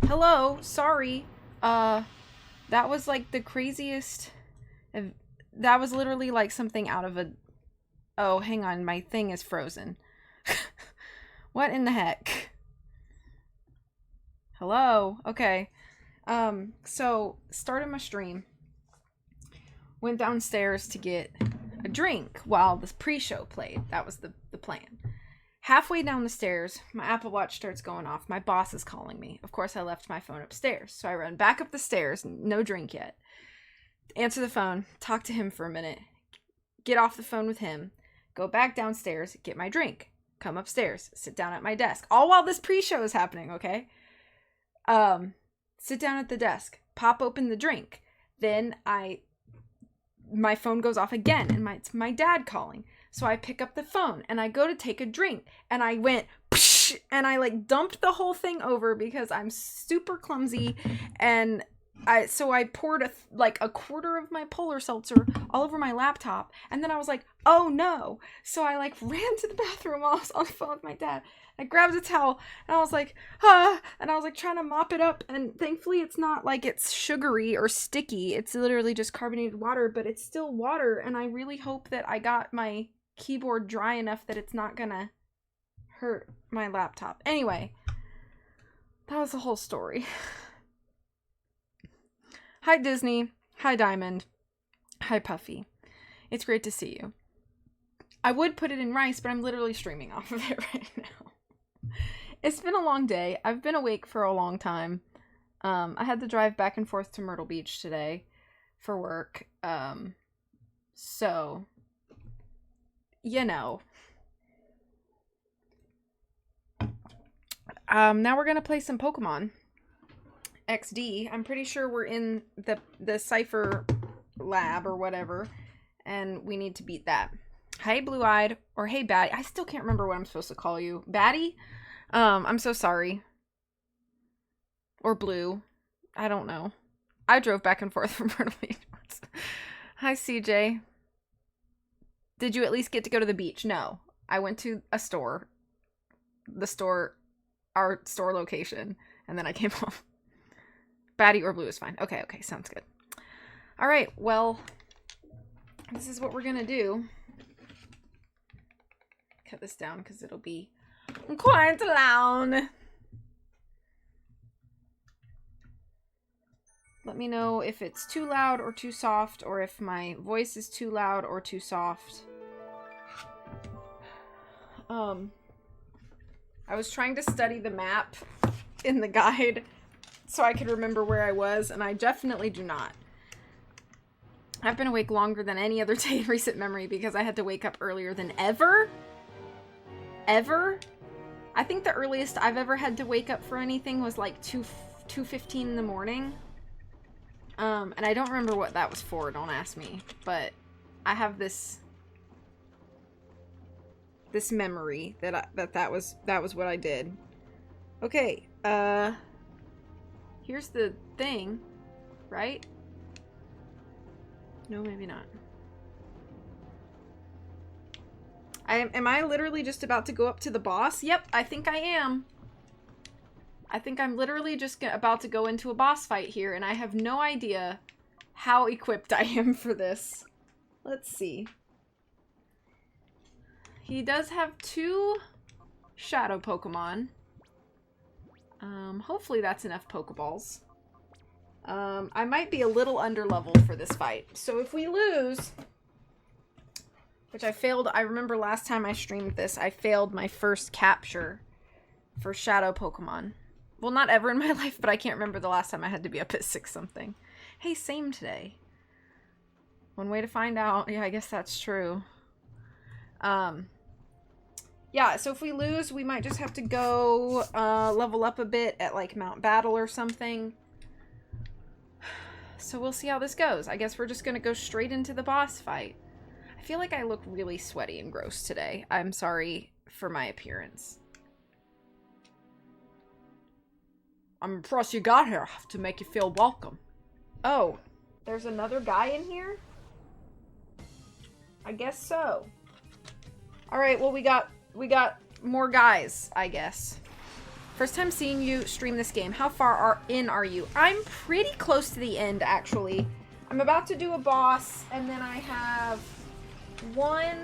Hello, sorry. That was like the craziest. That was literally like something out of a. Oh, hang on, my thing is frozen. What in the heck? Hello? Okay. So started my stream. Went downstairs to get a drink while the pre-show played. That was the plan. Halfway down the stairs, my Apple Watch starts going off. My boss is calling me. Of course, I left my phone upstairs. So I run back up the stairs, no drink yet. Answer the phone, talk to him for a minute, get off the phone with him, go back downstairs, get my drink, come upstairs, sit down at my desk. All while this pre-show is happening, okay? Sit down at the desk, pop open the drink. Then my phone goes off again, and it's my dad calling. So I pick up the phone and I go to take a drink, and I went psh, and I like dumped the whole thing over because I'm super clumsy, and I poured a quarter of my polar seltzer all over my laptop, and then I was like, oh no. So I like ran to the bathroom while I was on the phone with my dad. I grabbed a towel and I was like, and I was like trying to mop it up, and thankfully it's not like it's sugary or sticky. It's literally just carbonated water, but it's still water, and I really hope that I got my keyboard dry enough that it's not gonna hurt my laptop. Anyway, that was the whole story. Hi Disney, hi Diamond, hi Puffy. It's great to see you. I would put it in rice, but I'm literally streaming off of it right now. It's been a long day. I've been awake for a long time. I had to drive back and forth to Myrtle Beach today for work. So, you know. Now we're gonna play some Pokemon XD. I'm pretty sure we're in the Cypher lab or whatever, and we need to beat that. Hey Blue-Eyed, or hey Batty. I still can't remember what I'm supposed to call you. Batty? I'm so sorry. Or Blue. I don't know. I drove back and forth from Myrtle Beach. Hi CJ. Did you at least get to go to the beach? No. I went to a store. Our store location, and then I came home. Batty or Blue is fine. Okay, sounds good. Alright, well, this is what we're gonna do. Cut this down because it'll be quite loud. Let me know if it's too loud or too soft, or if my voice is too loud or too soft. I was trying to study the map in the guide so I could remember where I was, and I definitely do not. I've been awake longer than any other day in recent memory because I had to wake up earlier than ever. Ever? I think the earliest I've ever had to wake up for anything was like 2:15 in the morning. And I don't remember what that was for, don't ask me. But I have this memory that was what I did. Okay, here's the thing, right? No, maybe not. Am I literally just about to go up to the boss? Yep, I think I am. I think I'm literally just about to go into a boss fight here, and I have no idea how equipped I am for this. Let's see. He does have 2 shadow Pokemon. Hopefully that's enough Pokeballs. I might be a little underleveled for this fight. So if we lose, which I failed, I remember last time I streamed this, I failed my first capture for shadow Pokemon. Well, not ever in my life, but I can't remember the last time I had to be up at 6 something. Hey, same today. One way to find out. Yeah, I guess that's true. Yeah, so if we lose, we might just have to go level up a bit at like Mount Battle or something. So we'll see how this goes. I guess we're just gonna go straight into the boss fight. I feel like I look really sweaty and gross today. I'm sorry for my appearance. I'm impressed you got here to make you feel welcome. Oh, there's another guy in here? I guess so. Alright, well we got more guys, I guess. First time seeing you stream this game. How far in are you? I'm pretty close to the end, actually. I'm about to do a boss, and then I have one...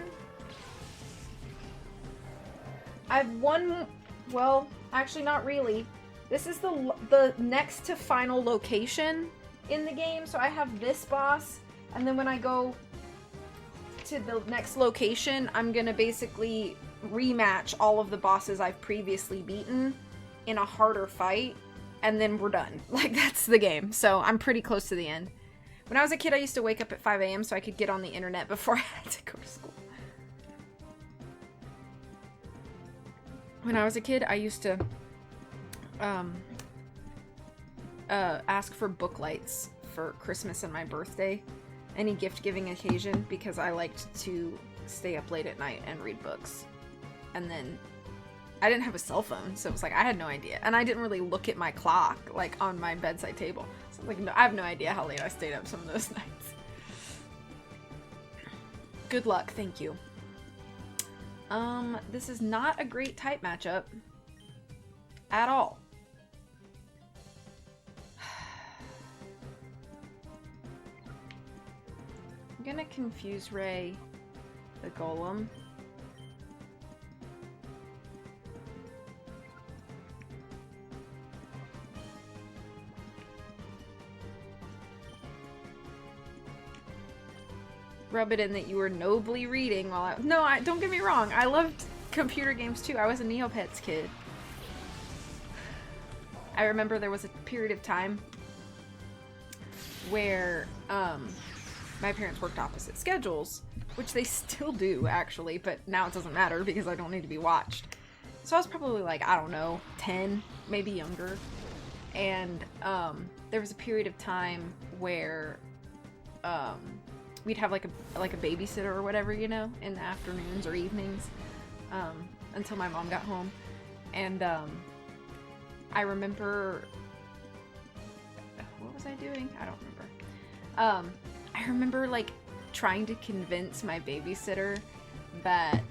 I have one... Well, actually not really. This is the next to final location in the game, so I have this boss, and then when I go to the next location, I'm gonna basically rematch all of the bosses I've previously beaten in a harder fight, and then we're done. Like, that's the game. So I'm pretty close to the end. When I was a kid, I used to wake up at 5 a.m. so I could get on the internet before I had to go to school. When I was a kid, I used to ask for book lights for Christmas and my birthday, any gift-giving occasion, because I liked to stay up late at night and read books. And then I didn't have a cell phone, so it was like I had no idea. And I didn't really look at my clock, like, on my bedside table. So like, no, I have no idea how late I stayed up some of those nights. Good luck, thank you. This is not a great type matchup at all. I'm gonna confuse Ray the Golem. Rub it in that you were nobly reading while I... No, don't get me wrong. I loved computer games too. I was a Neopets kid. I remember there was a period of time where my parents worked opposite schedules, which they still do, actually, but now it doesn't matter because I don't need to be watched. So I was probably like, I don't know, 10, maybe younger. And there was a period of time where we'd have like a babysitter or whatever, you know, in the afternoons or evenings, until my mom got home. And I remember, what was I doing? I don't remember. I remember like trying to convince my babysitter that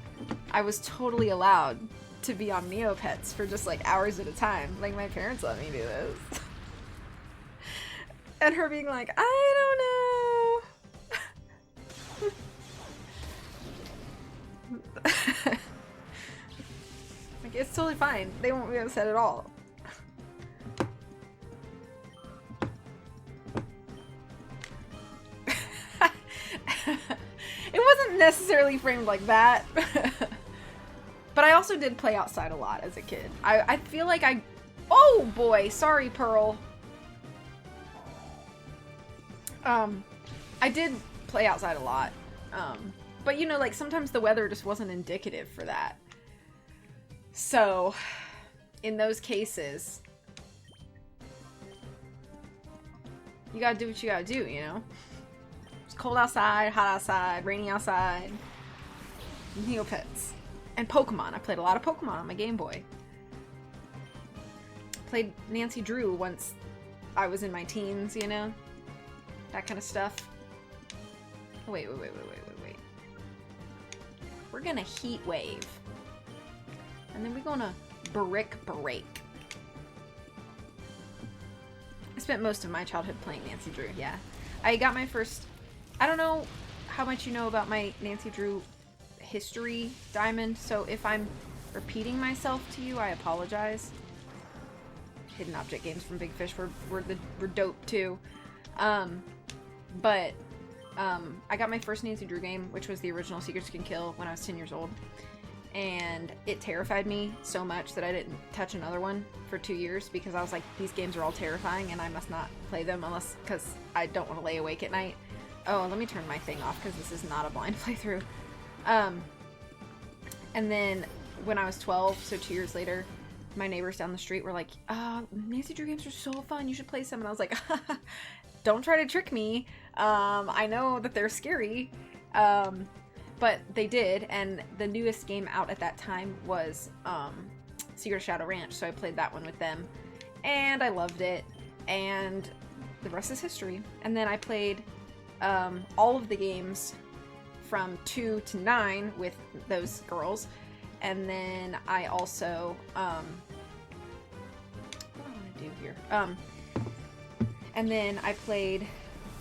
I was totally allowed to be on Neopets for just like hours at a time. Like, my parents let me do this. And her being like, I don't know. Like, it's totally fine. They won't be upset at all. It wasn't necessarily framed like that. But I also did play outside a lot as a kid. I feel like oh boy, sorry, Pearl. I did play outside a lot. But you know, like, sometimes the weather just wasn't indicative for that. So, in those cases, you gotta do what you gotta do, you know? It's cold outside, hot outside, rainy outside. Neopets. And Pokemon. I played a lot of Pokemon on my Game Boy. Played Nancy Drew once I was in my teens, you know? That kind of stuff. Wait. We're gonna Heat Wave. And then we're gonna Brick Break. I spent most of my childhood playing Nancy Drew, yeah. I got my first... I don't know how much you know about my Nancy Drew history, Diamond, so if I'm repeating myself to you, I apologize. Hidden object games from Big Fish were dope too. But I got my first Nancy Drew game, which was the original Secrets Can Kill, when I was 10 years old. And it terrified me so much that I didn't touch another one for 2 years, because I was like, these games are all terrifying and I must not play them because I don't want to lay awake at night. Oh, let me turn my thing off because this is not a blind playthrough. And then when I was 12, so 2 years later, my neighbors down the street were like, Nancy Drew games are so fun, you should play some. And I was like, don't try to trick me. I know that they're scary. But they did, and the newest game out at that time was Secret of Shadow Ranch, so I played that one with them. And I loved it, and the rest is history. And then I played all of the games from 2 to 9 with those girls. And then I also do here. And then I played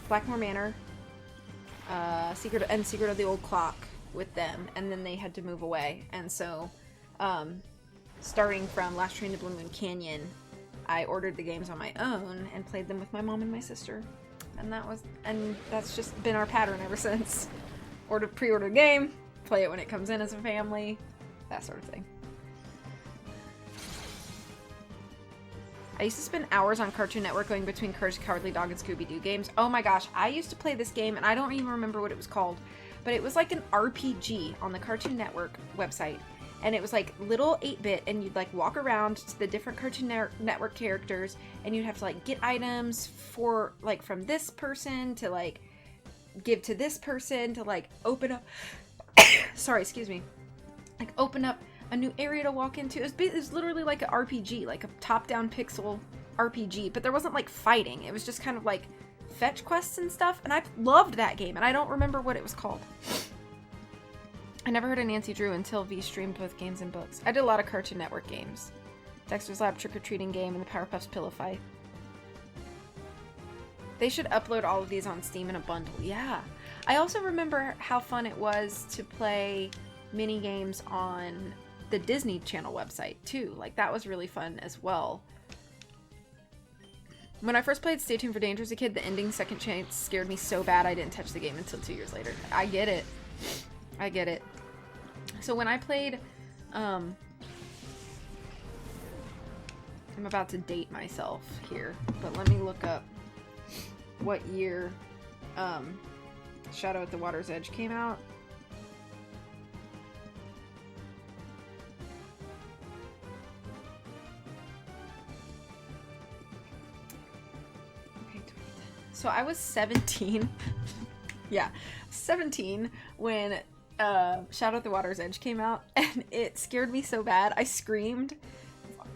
Blackmore Manor, Secret of the Old Clock with them, and then they had to move away. And so, starting from Last Train to Blue Moon Canyon, I ordered the games on my own and played them with my mom and my sister. And that's just been our pattern ever since. Pre-order a game, play it when it comes in as a family, that sort of thing. I used to spend hours on Cartoon Network going between Courage the Cowardly Dog and Scooby-Doo games. Oh my gosh, I used to play this game and I don't even remember what it was called, but it was like an RPG on the Cartoon Network website. And it was like little 8-bit, and you'd like walk around to the different Cartoon Network characters, and you'd have to like get items for like from this person to like give to this person to like open up sorry, excuse me, like open up a new area to walk into. It was literally like an RPG, like a top-down pixel RPG, but there wasn't like fighting. It was just kind of like fetch quests and stuff, and I loved that game, and I don't remember what it was called. I never heard of Nancy Drew until V streamed both games and books. I did a lot of Cartoon Network games. Dexter's Lab Trick-or-Treating game and the Powerpuffs Pillow Fight. They should upload all of these on Steam in a bundle. Yeah. I also remember how fun it was to play mini games on the Disney Channel website too. Like that was really fun as well. When I first played Stay Tuned for Danger as a kid, the ending Second Chance scared me so bad I didn't touch the game until 2 years later. I get it. I get it. So when I played, I'm about to date myself here, but let me look up what year Shadow at the Water's Edge came out. Okay, so I was 17. Yeah, 17 when Shadow at the Water's Edge came out, and it scared me so bad I screamed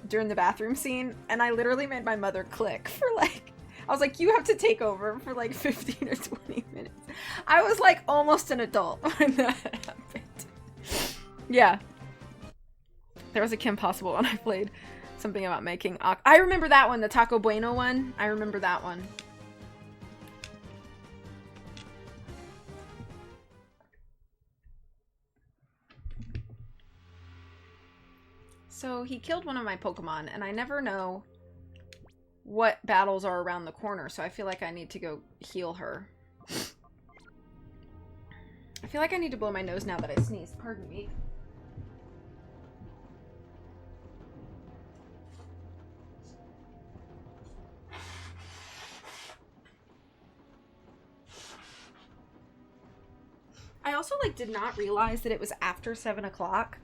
during the bathroom scene, and I literally made my mother click for like, I was like, you have to take over for like 15 or 20 minutes. I was like almost an adult when that happened. Yeah. There was a Kim Possible one I played, something about making I remember that one, the Taco Bueno one. I remember that one. So he killed one of my Pokemon, and I never know what battles are around the corner, so I feel like I need to go heal her. I feel like I need to blow my nose now that I sneezed. Pardon me. I also like did not realize that it was after 7 o'clock.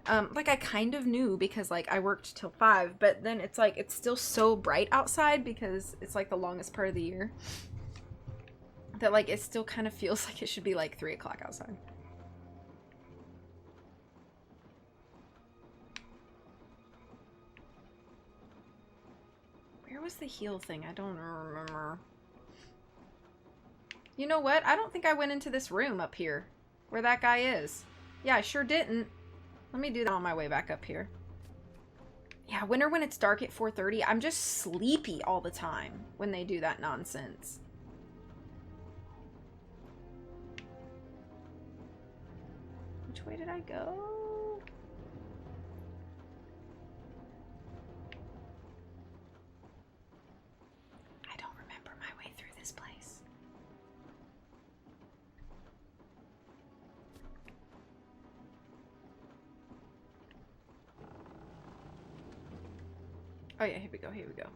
Like I kind of knew because like I worked till 5, but then it's like it's still so bright outside because it's like the longest part of the year that like it still kind of feels like it should be like 3 o'clock outside. Where was the heal thing? I don't remember. You know what? I don't think I went into this room up here where that guy is. Yeah, I sure didn't. Let me do that on my way back up here. Yeah, winter when it's dark at 4:30. I'm just sleepy all the time when they do that nonsense. Which way did I go? I don't remember my way through this place. Oh yeah, here we go, here we go.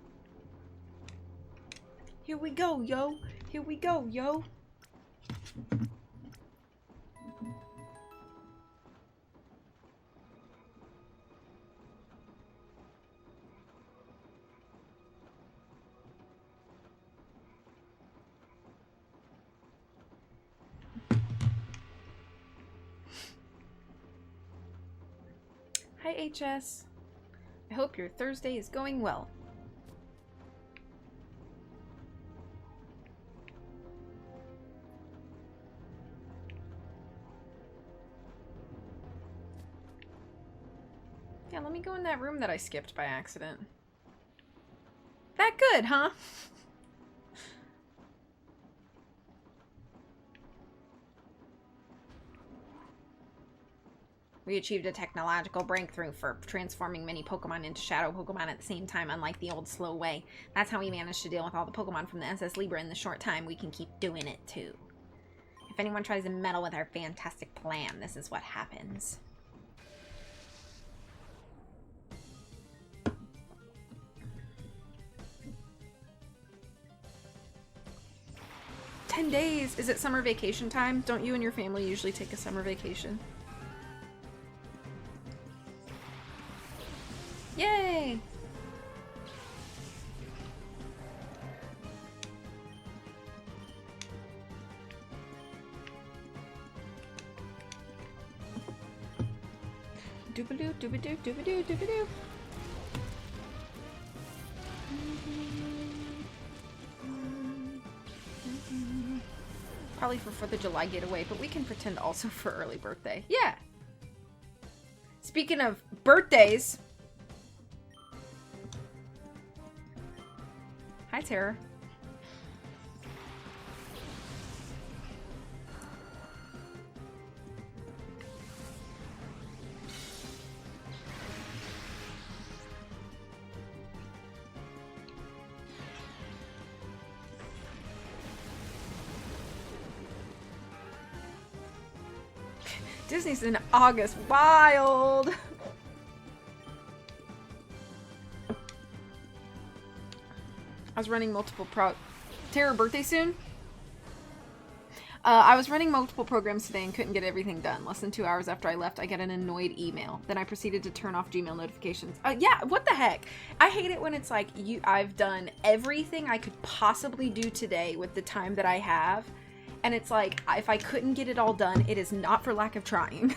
Here we go, yo! Here we go, yo! Hi, HS. I hope your Thursday is going well. Yeah, let me go in that room that I skipped by accident. That good, huh? We achieved a technological breakthrough for transforming many Pokemon into Shadow Pokemon at the same time, unlike the old slow way. That's how we managed to deal with all the Pokemon from the SS Libra in the short time we can keep doing it, too. If anyone tries to meddle with our fantastic plan, this is what happens. "10 days! Is it summer vacation time? Don't you and your family usually take a summer vacation?" Yay! Doobadoo, doobadoo, doobadoo, doobadoo. Probably for 4th of July getaway, but we can pretend also for early birthday. Yeah! Speaking of birthdays... Hi, Tara. Disney's in August. Wild! I was running multiple Tara, birthday soon? I was running multiple programs today and couldn't get everything done. Less than 2 hours after I left, I get an annoyed email. Then I proceeded to turn off Gmail notifications. Yeah, what the heck? I hate it when it's like, I've done everything I could possibly do today with the time that I have. And it's like, if I couldn't get it all done, it is not for lack of trying.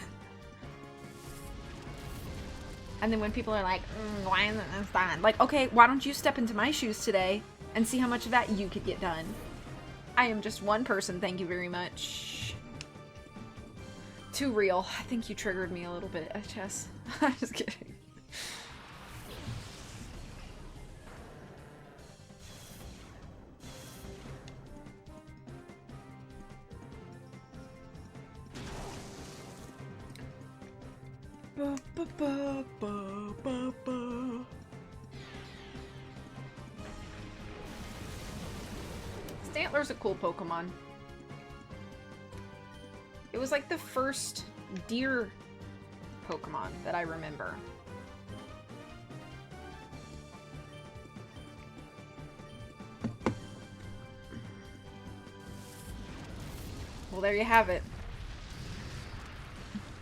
And then when people are like, why isn't this done? Like, okay, why don't you step into my shoes today and see how much of that you could get done? I am just one person, thank you very much. Too real. I think you triggered me a little bit, Chess. I'm just kidding. Ba, ba, ba, ba, ba, ba. Stantler's a cool Pokemon. It was like the first deer Pokemon that I remember. Well, there you have it.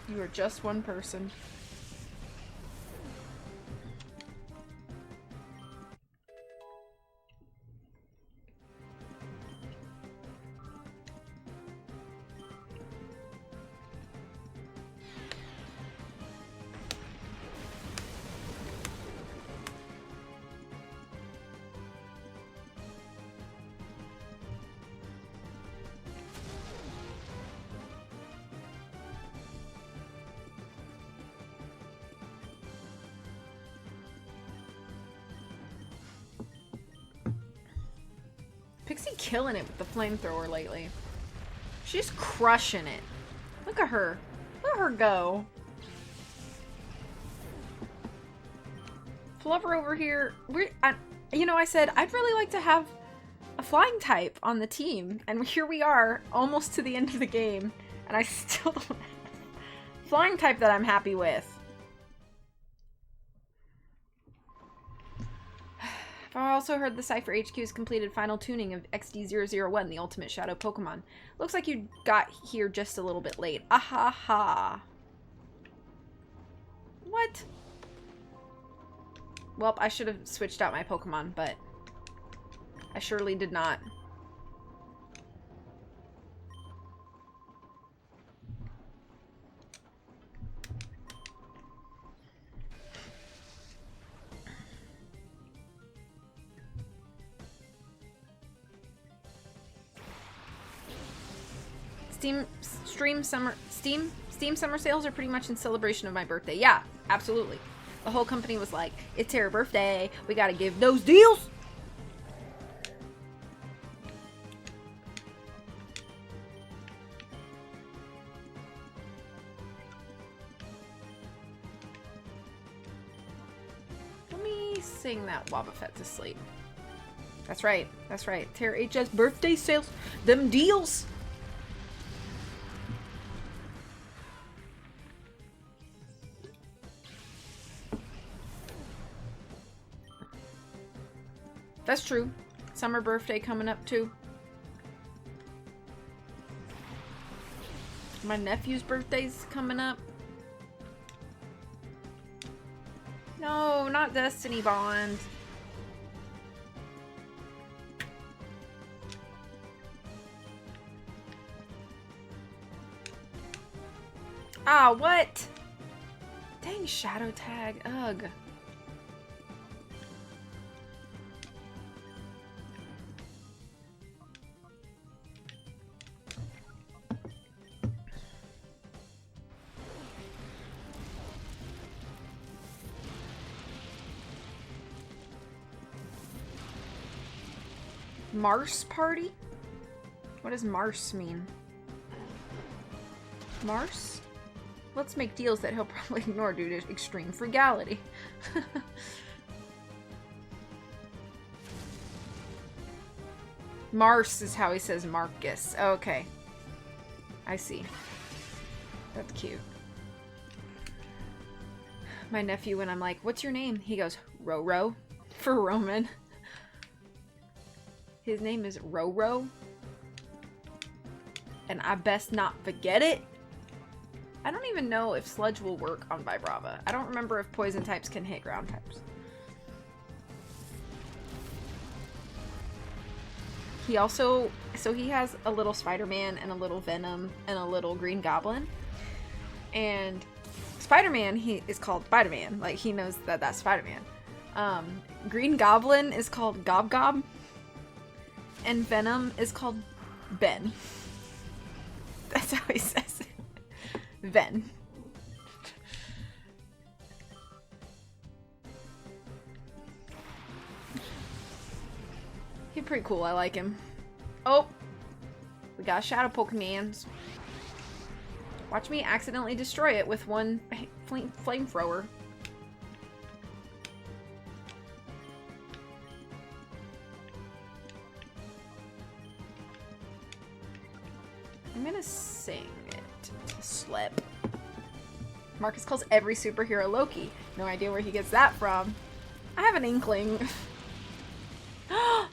You are just one person. Pixie killing it with the flamethrower lately. She's crushing it. Look at her. Look at her go. Flubber over here. You know, I said I'd really like to have a flying type on the team. And here we are, almost to the end of the game. And I still don't have a flying type that I'm happy with. I also heard the Cypher HQ's completed final tuning of XD001, the ultimate shadow Pokemon. Looks like you got here just a little bit late. Ahaha. What? Well, I should have switched out my Pokemon, but I surely did not. Steam summer sales are pretty much in celebration of my birthday. Yeah, absolutely. The whole company was like, it's her birthday. We gotta give those deals. me sing that Wobbuffet to sleep. That's right. That's right. Tara HS birthday sales. Them deals. That's true. Summer birthday coming up too. My nephew's birthday's coming up. No, not Destiny Bond. Ah, what? Dang, Shadow Tag. Ugh. Mars party? What does Mars mean? Mars? Let's make deals that he'll probably ignore due to extreme frugality. Mars is how he says Marcus. Okay. I see. That's cute. My nephew, when I'm like, what's your name? He goes, Roro. For Roman. His name is Roro. And I best not forget it. I don't even know if Sludge will work on Vibrava. I don't remember if poison types can hit ground types. He also, so he has a little Spider-Man and a little Venom and a little Green Goblin. And Spider-Man, he is called Spider-Man. Like, he knows that that's Spider-Man. Green Goblin is called Gob Gob. And Venom is called Ben. That's how he says it. Ven. He's pretty cool. I like him. Oh! We got Shadow Pokemons. Watch me accidentally destroy it with one flamethrower. I'm gonna sing it to Slip. Marcus calls every superhero Loki. No idea where he gets that from. I have an inkling. I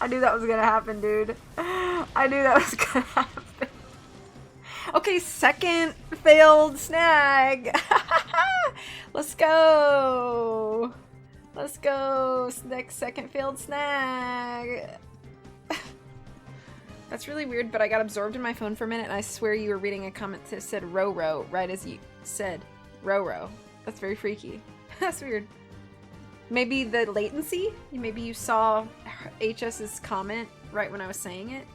knew that was gonna happen, dude. I knew that was gonna happen. Okay, second failed snag. Let's go. Let's go. Next second failed snag. That's really weird, but I got absorbed in my phone for a minute, and I swear you were reading a comment that said Roro right as you said Roro. That's very freaky. That's weird. Maybe the latency? Maybe you saw HS's comment right when I was saying it?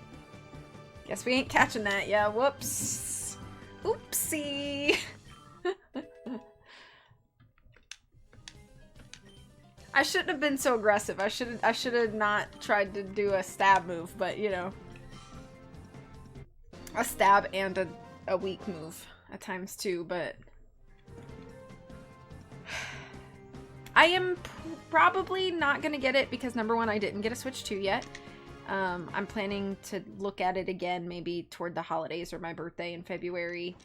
Guess we ain't catching that. Yeah, whoops. Oopsie. I shouldn't have been so aggressive. I should have not tried to do a stab move, but you know. A stab and a weak move at times too, but I am probably not gonna get it because number one, I didn't get a Switch 2 yet. I'm planning to look at it again maybe toward the holidays or my birthday in February.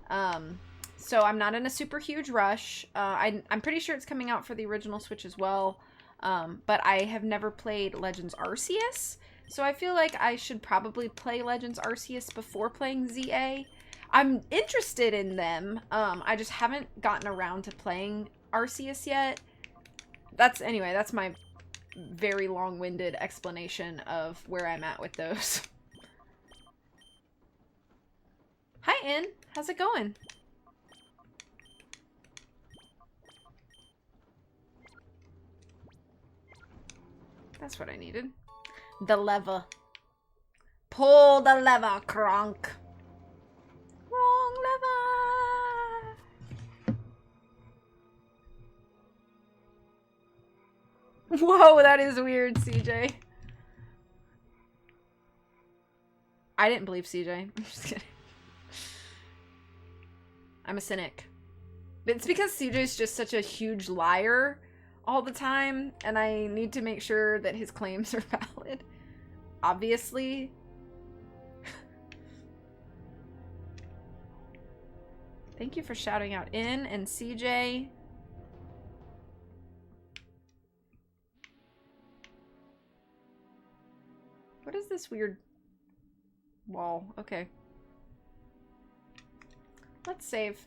So I'm not in a super huge rush. I'm pretty sure it's coming out for the original Switch as well. But I have never played Legends Arceus. So I feel like I should probably play Legends Arceus before playing ZA. I'm interested in them. I just haven't gotten around to playing Arceus yet. Anyway, that's my very long-winded explanation of where I'm at with those. Hi, In. How's it going? That's what I needed. The lever. Pull the lever, Kronk. Wrong lever. Whoa, that is weird, CJ. I didn't believe CJ. I'm just kidding. I'm a cynic. It's because CJ's just such a huge liar all the time, and I need to make sure that his claims are valid. Obviously. Thank you for shouting out In and CJ. What is this weird wall? Okay. Let's save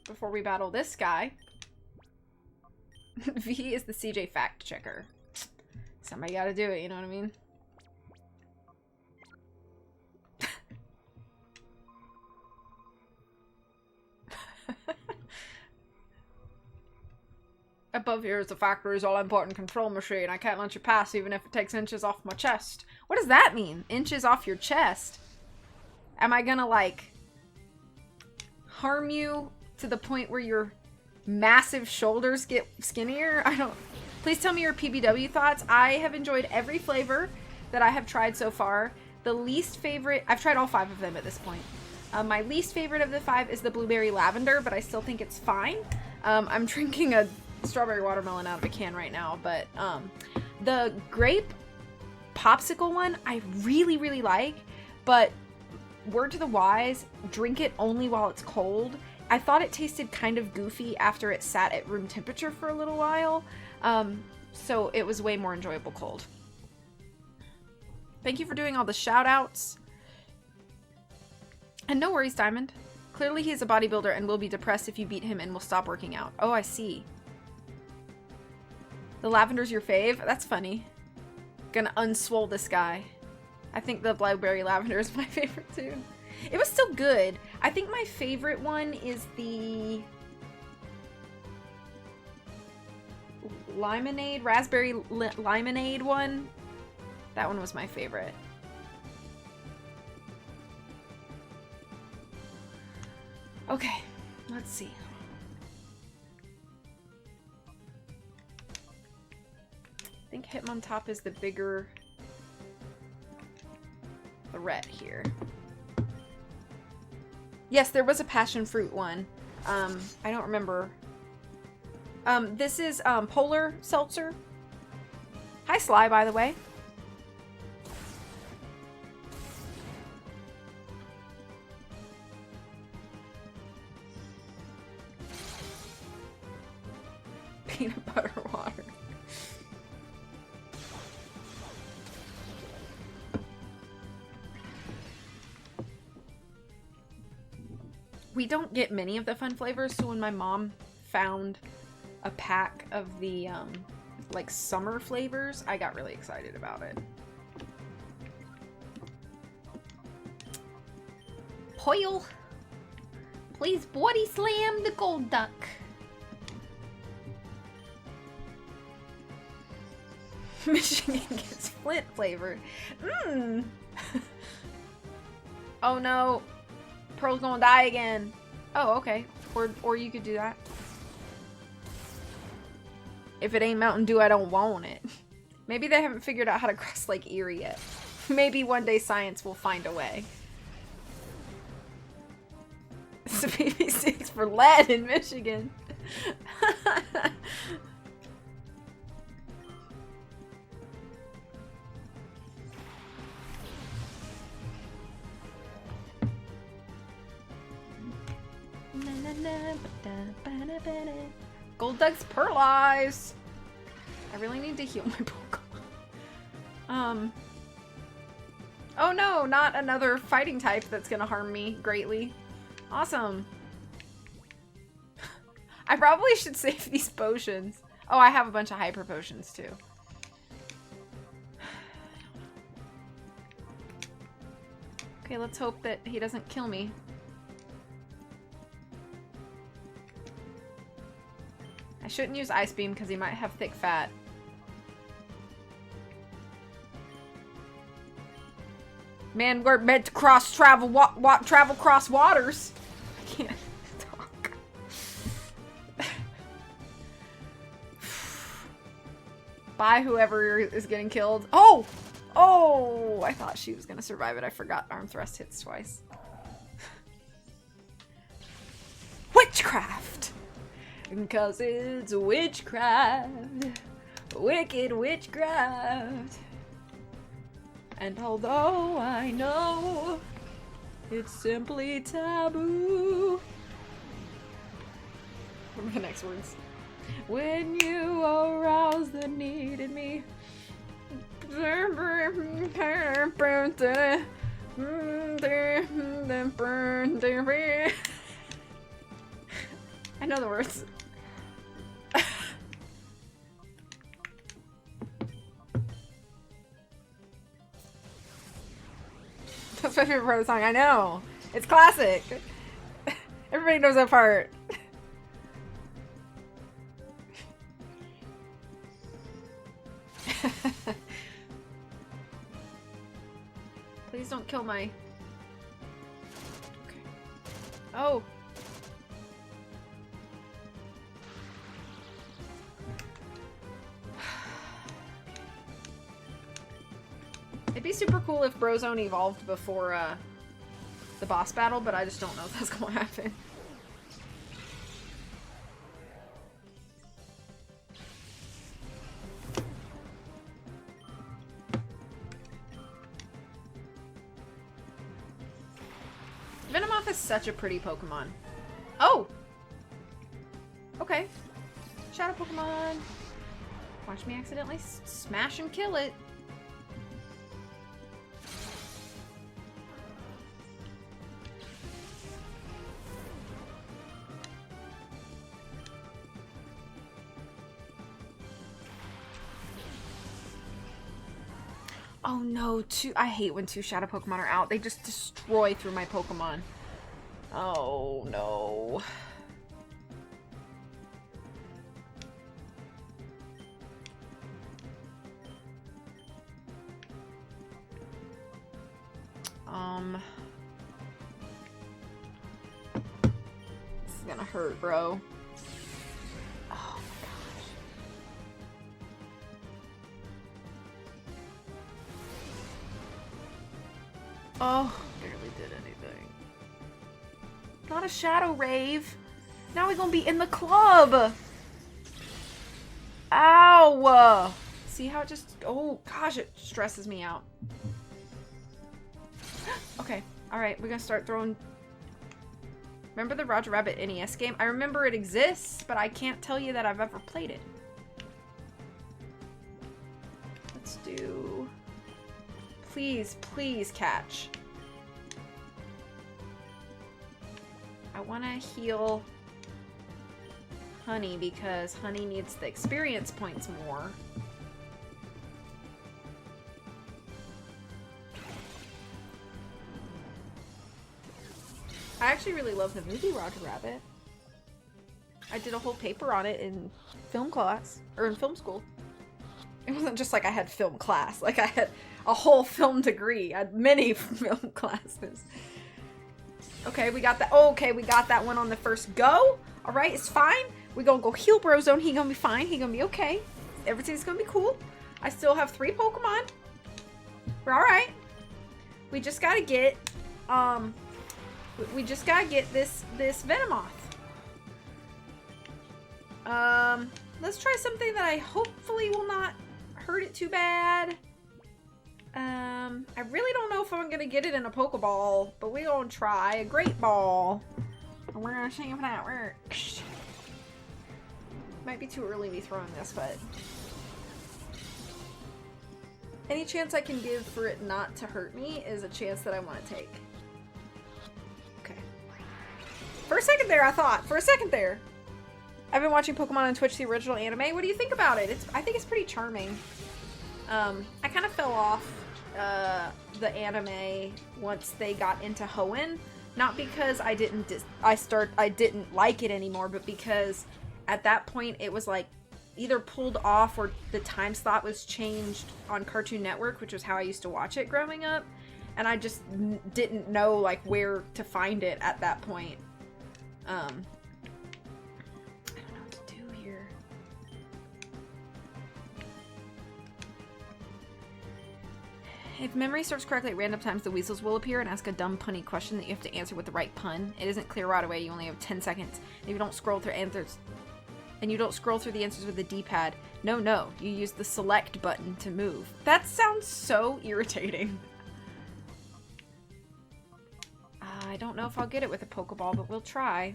before we battle this guy. V is the CJ fact checker. Somebody gotta do it, you know what I mean? Above here is the factory's all-important control machine. I can't let you pass even if it takes inches off my chest. What does that mean? Inches off your chest? Am I gonna, like, harm you to the point where your massive shoulders get skinnier? I don't... Please tell me your PBW thoughts. I have enjoyed every flavor that I have tried so far. The least favorite... I've tried all 5 of them at this point. My least favorite of the 5 is the blueberry lavender, but I still think it's fine. I'm drinking a strawberry watermelon out of a can right now, but the grape popsicle one I really like, but word to the wise, drink it only while it's cold. I thought it tasted kind of goofy after it sat at room temperature for a little while, so it was way more enjoyable cold. Thank you for doing all the shout outs. And no worries, Diamond. Clearly he is a bodybuilder and will be depressed if you beat him and will stop working out. Oh, I see. The lavender's your fave? That's funny. Gonna unswole this guy. I think the blueberry lavender is my favorite too. It was still good. I think my favorite one is the limonade, raspberry limonade one. That one was my favorite. Okay, let's see. I think Hitmontop is the bigger threat here. Yes, there was a passion fruit one. I don't remember. This is Polar Seltzer. Hi, Sly, by the way. Peanut butter water. We don't get many of the fun flavors, so when my mom found a pack of the like summer flavors, I got really excited about it. Poil, please body slam the gold duck. Michigan gets Flint flavored. Mmm. Oh no. Pearl's gonna die again. Oh, okay. Or you could do that. If it ain't Mountain Dew, I don't want it. Maybe they haven't figured out how to cross Lake Erie yet. Maybe one day science will find a way. It's a PP6 for lead in Michigan. Gold Duck's Pearl Eyes. I really need to heal my Pokemon. Oh no, not another fighting type that's gonna harm me greatly. Awesome. I probably should save these potions. Oh, I have a bunch of hyper potions too. Okay, let's hope that he doesn't kill me. I shouldn't use Ice Beam because he might have thick fat. Man, we're meant to travel cross waters. I can't talk. Bye, whoever is getting killed. Oh! Oh! I thought she was gonna survive it. I forgot arm thrust hits twice. witchcraft. Because it's witchcraft. Wicked witchcraft. And although I know it's simply taboo. What are the next words? When you arouse the need in me. I know the words. That's my favorite part of the song. I know. It's classic. Everybody knows that part. Please don't kill my... Okay. Oh. It'd be super cool if Brozone evolved before the boss battle, but I just don't know if that's gonna happen. Venomoth is such a pretty Pokemon. Oh! Okay. Shadow Pokemon. Watch me accidentally smash and kill it. Oh no, I hate when 2 Shadow Pokemon are out. They just destroy through my Pokemon. Oh no. This is gonna hurt, bro. Oh my gosh. Oh, barely did anything. Not a Shadow Rave. Now we're gonna be in the club. Ow! See how it just... Oh, gosh, it stresses me out. Okay, alright, we're gonna start throwing... Remember the Roger Rabbit NES game? I remember it exists, but I can't tell you that I've ever played it. Let's do... Please, please catch. I want to heal Honey because Honey needs the experience points more. I actually really love the movie Roger Rabbit. I did a whole paper on it in film class, or in film school. It wasn't just like I had film class, like I had a whole film degree. I had many film classes. Okay, we got that. Oh, okay, we got that one on the first go. All right, it's fine. We're gonna go heal Brozone. He gonna be fine. He gonna be okay. Everything's gonna be cool. I still have 3 Pokemon. We're all right. We just gotta get, we just gotta get this Venomoth. Let's try something that I hopefully will not hurt it too bad. I really don't know if I'm gonna get it in a Pokeball, but we're gonna try a Great Ball. And we're gonna see if that works. Might be too early to be throwing this, but... Any chance I can give for it not to hurt me is a chance that I want to take. Okay. For a second there, I thought. For a second there. I've been watching Pokemon on Twitch, the original anime. What do you think about it? I think it's pretty charming. I kind of fell off the anime once they got into Hoenn. Not because I didn't like it anymore, but because at that point it was like either pulled off or the time slot was changed on Cartoon Network, which was how I used to watch it growing up. And I just didn't know like where to find it at that point. I don't know what to do here. If memory serves correctly, at random times the weasels will appear and ask a dumb punny question that you have to answer with the right pun. It isn't clear right away. You only have 10 seconds. If you don't scroll through answers, and you don't scroll through the answers with the D-pad. No, you use the select button to move. That sounds so irritating. I don't know if I'll get it with a Pokeball, but we'll try.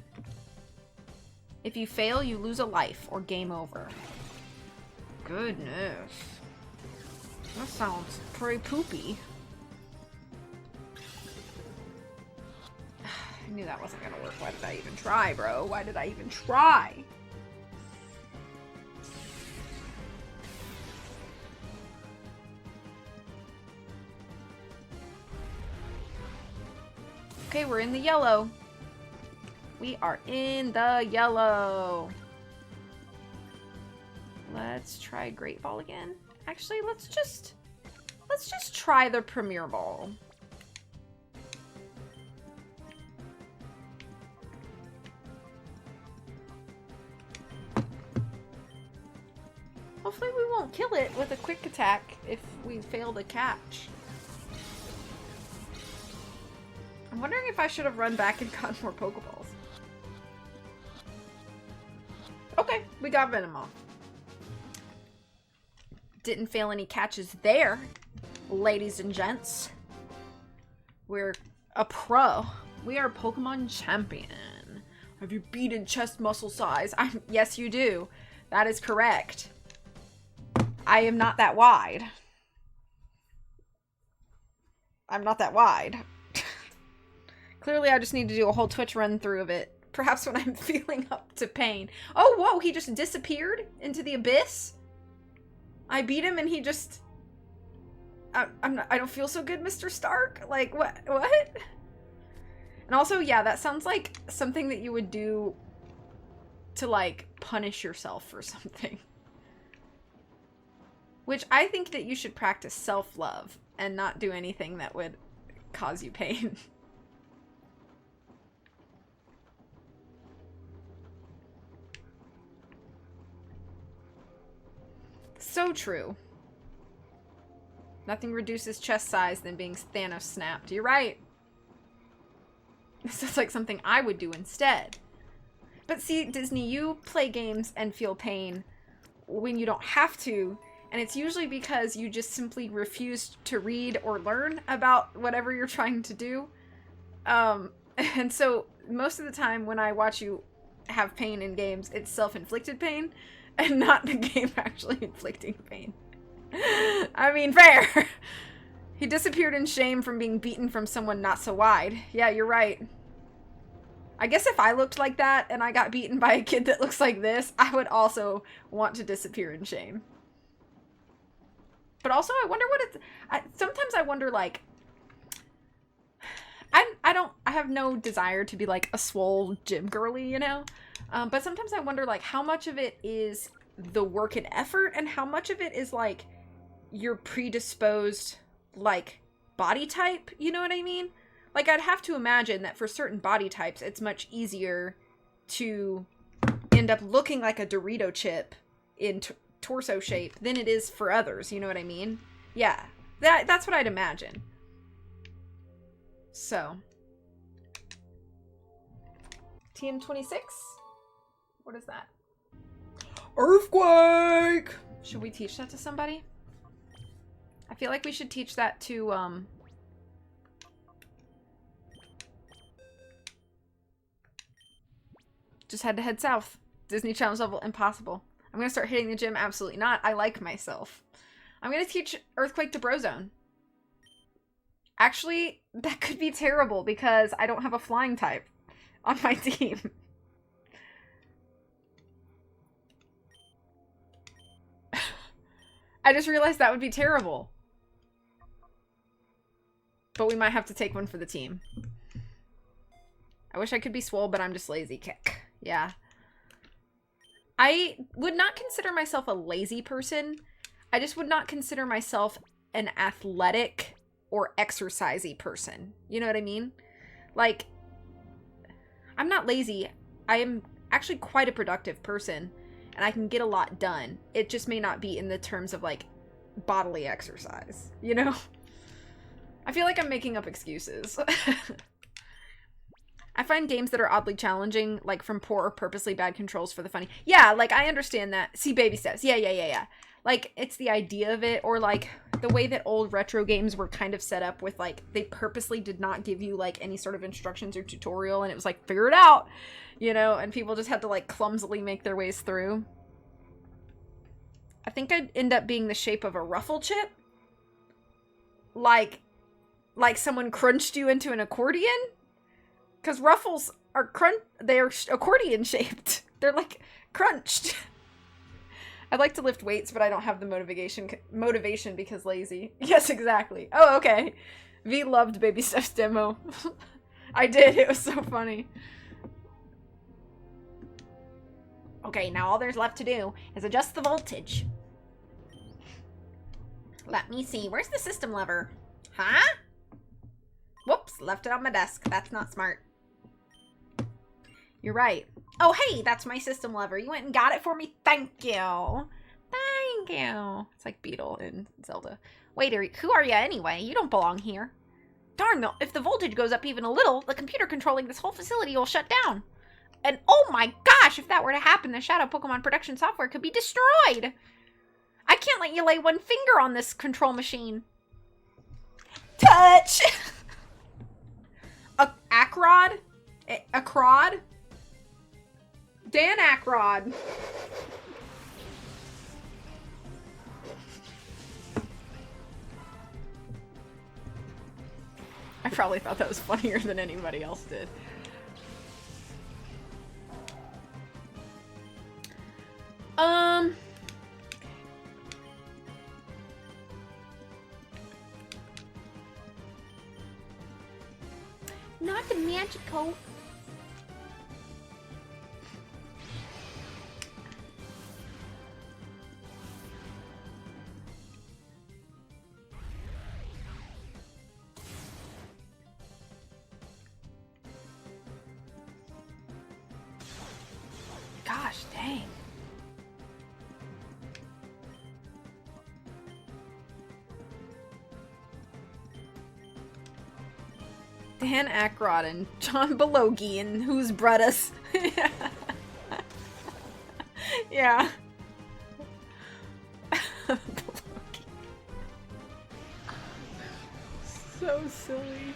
If you fail, you lose a life or game over. Goodness. That sounds pretty poopy. I knew that wasn't gonna work. Why did I even try, bro? Why did I even try? Okay, we're in the yellow. We are in the yellow. Let's try Great Ball again. Actually, let's just try the Premier Ball. Hopefully we won't kill it with a quick attack if we fail to catch. I'm wondering if I should have run back and gotten more Pokeballs. Okay, we got Venomoth. Didn't fail any catches there, ladies and gents. We're a pro. We are Pokemon champion. Have you beaten chest muscle size? Yes, you do. That is correct. I am not that wide. I'm not that wide. Clearly, I just need to do a whole Twitch run through of it. Perhaps when I'm feeling up to pain. Oh, whoa, he just disappeared into the abyss? I beat him and he just... I don't feel so good, Mr. Stark. Like, what? And also, yeah, that sounds like something that you would do to, like, punish yourself for something. Which I think that you should practice self-love and not do anything that would cause you pain. So true. Nothing reduces chest size than being Thanos snapped. You're right. This sounds like something I would do instead. But see, Disney, you play games and feel pain when you don't have to, and it's usually because you just simply refuse to read or learn about whatever you're trying to do. And so most of the time when I watch you have pain in games, it's self-inflicted pain and not the game actually inflicting pain. I mean, fair. He disappeared in shame from being beaten from someone not so wide. Yeah, you're right. I guess if I looked like that and I got beaten by a kid that looks like this, I would also want to disappear in shame. But also, I wonder what it's... sometimes I wonder, like... I have no desire to be, like, a swole gym girly, you know? But sometimes I wonder, like, how much of it is the work and effort and how much of it is, like, your predisposed, like, body type, you know what I mean? Like, I'd have to imagine that for certain body types, it's much easier to end up looking like a Dorito chip in torso shape than it is for others, you know what I mean? Yeah, that's what I'd imagine. So. TM26? What is that? Earthquake! Should we teach that to somebody? I feel like we should teach that to, just had to head south. Disney Challenge level impossible. I'm gonna start hitting the gym. Absolutely not. I like myself. I'm gonna teach Earthquake to Brozone. Actually, that could be terrible because I don't have a flying type on my team. I just realized that would be terrible. But we might have to take one for the team. I wish I could be swole, but I'm just lazy. Kick. Yeah. I would not consider myself a lazy person. I just would not consider myself an athletic or exercisey person. You know what I mean? Like, I'm not lazy. I am actually quite a productive person, and I can get a lot done. It just may not be in the terms of, like, bodily exercise, you know? I feel like I'm making up excuses. I find games that are oddly challenging, like from poor or purposely bad controls for the funny. Yeah, like I understand that. See, baby steps. Yeah. Like, it's the idea of it, or like the way that old retro games were kind of set up with like, they purposely did not give you like any sort of instructions or tutorial, and it was like, figure it out, you know, and people just had to like clumsily make their ways through. I think I'd end up being the shape of a ruffle chip. Like someone crunched you into an accordion? Because ruffles are they're accordion shaped. They're like crunched. I'd like to lift weights, but I don't have the motivation because lazy. Yes, exactly. Oh, okay. V loved Baby Steph's demo. I did. It was so funny. Okay, now all there's left to do is adjust the voltage. Let me see. Where's the system lever? Huh? Whoops, left it on my desk. That's not smart. You're right. Oh, hey, that's my system lever. You went and got it for me? Thank you. Thank you. It's like Beetle in Zelda. Wait, who are you anyway? You don't belong here. Darn, if the voltage goes up even a little, the computer controlling this whole facility will shut down. And oh my gosh, if that were to happen, the Shadow Pokemon production software could be destroyed. I can't let you lay one finger on this control machine. Touch! Akrod? Akrod? Dan Akrod. I probably thought that was funnier than anybody else did. Not the magical. Gosh, dang. Dan Aykroyd and John Belushi and Who's Brought Us. Yeah. So silly.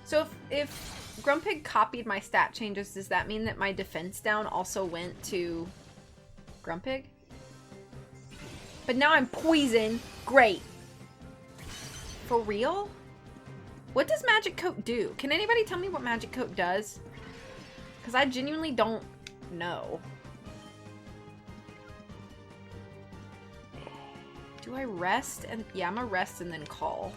So if Grumpig copied my stat changes, does that mean that my defense down also went to Grumpig? But now I'm poison. Great. For real? What does Magic Coat do? Can anybody tell me what Magic Coat does? Because I genuinely don't know. Do I rest? And yeah, I'm gonna rest and then call.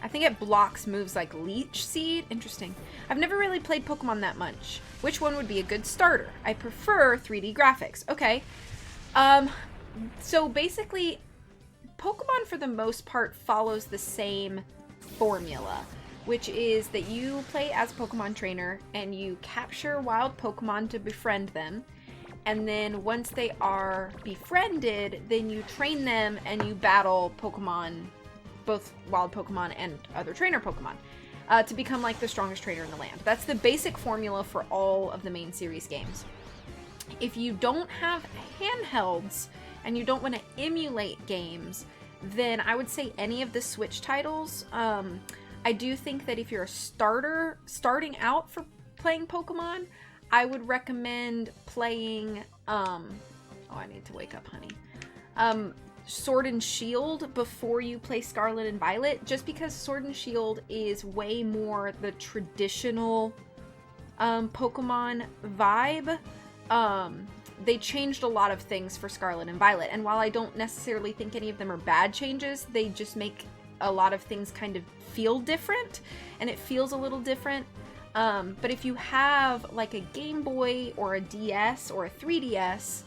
I think it blocks moves like Leech Seed. Interesting. I've never really played Pokemon that much. Which one would be a good starter? I prefer 3D graphics. Okay. So basically, Pokemon for the most part follows the same formula, which is that you play as a Pokemon trainer and you capture wild Pokemon to befriend them. And then once they are befriended, then you train them and you battle Pokemon, both wild Pokemon and other trainer Pokemon, to become like the strongest trainer in the land. That's the basic formula for all of the main series games. If you don't have handhelds and you don't want to emulate games, then I would say any of the Switch titles. I do think that if you're a starting out for playing Pokemon, I would recommend playing, oh, I need to wake up, honey. Sword and Shield before you play Scarlet and Violet, just because Sword and Shield is way more the traditional Pokemon vibe. They changed a lot of things for Scarlet and Violet, and while I don't necessarily think any of them are bad changes, they just make a lot of things kind of feel different, and it feels a little different. But if you have like a Game Boy or a DS or a 3DS,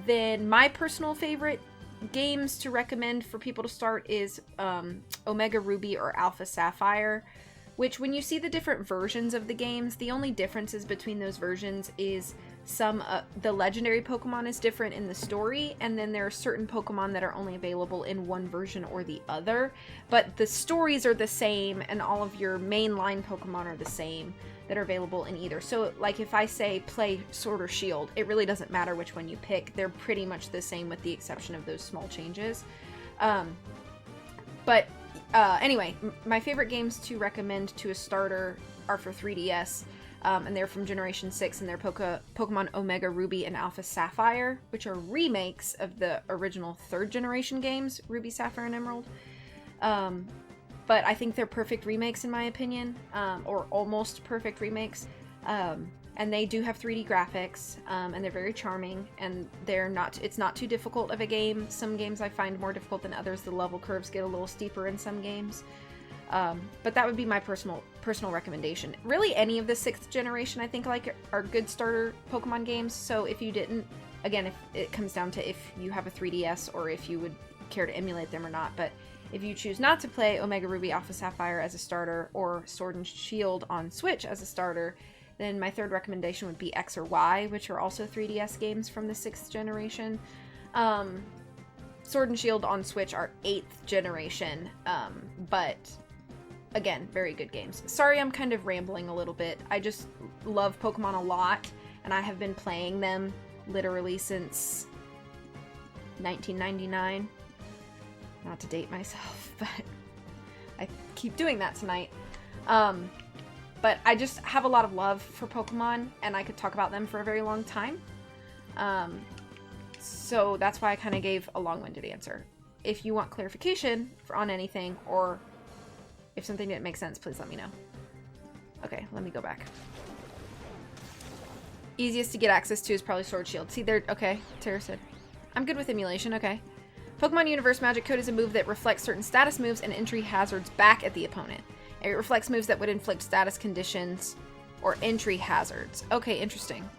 then my personal favorite games to recommend for people to start is Omega Ruby or Alpha Sapphire, which when you see the different versions of the games, the only differences between those versions is the legendary Pokemon is different in the story, and then there are certain Pokemon that are only available in one version or the other, but the stories are the same, and all of your mainline Pokemon are the same that are available in either. So, like, if I say play Sword or Shield, it really doesn't matter which one you pick. They're pretty much the same with the exception of those small changes. Anyway, my favorite games to recommend to a starter are for 3DS. And they're from Generation 6, and they're Pokemon Omega Ruby and Alpha Sapphire, which are remakes of the original 3rd generation games, Ruby, Sapphire, and Emerald. But I think they're perfect remakes in my opinion, or almost perfect remakes. And they do have 3D graphics, and they're very charming, and it's not too difficult of a game. Some games I find more difficult than others. The level curves get a little steeper in some games. But that would be my personal recommendation. Really, any of the 6th generation I think are good starter Pokemon games. So if you didn't, again, if it comes down to if you have a 3DS or if you would care to emulate them or not. But if you choose not to play Omega Ruby Alpha Sapphire as a starter or Sword and Shield on Switch as a starter, then my 3rd recommendation would be X or Y, which are also 3DS games from the 6th generation. Sword and Shield on Switch are 8th generation, but again, very good games. Sorry, I'm kind of rambling a little bit. I just love Pokemon a lot, and I have been playing them literally since 1999. Not to date myself, but I keep doing that tonight. But I just have a lot of love for Pokemon, and I could talk about them for a very long time. So that's why I kind of gave a long-winded answer. If you want clarification on anything, or if something didn't make sense, please let me know. Okay, let me go back. Easiest to get access to is probably Sword Shield. See, okay, Tara said. I'm good with emulation, okay. Pokemon Universe Magic Code is a move that reflects certain status moves and entry hazards back at the opponent. It reflects moves that would inflict status conditions or entry hazards. Okay, interesting.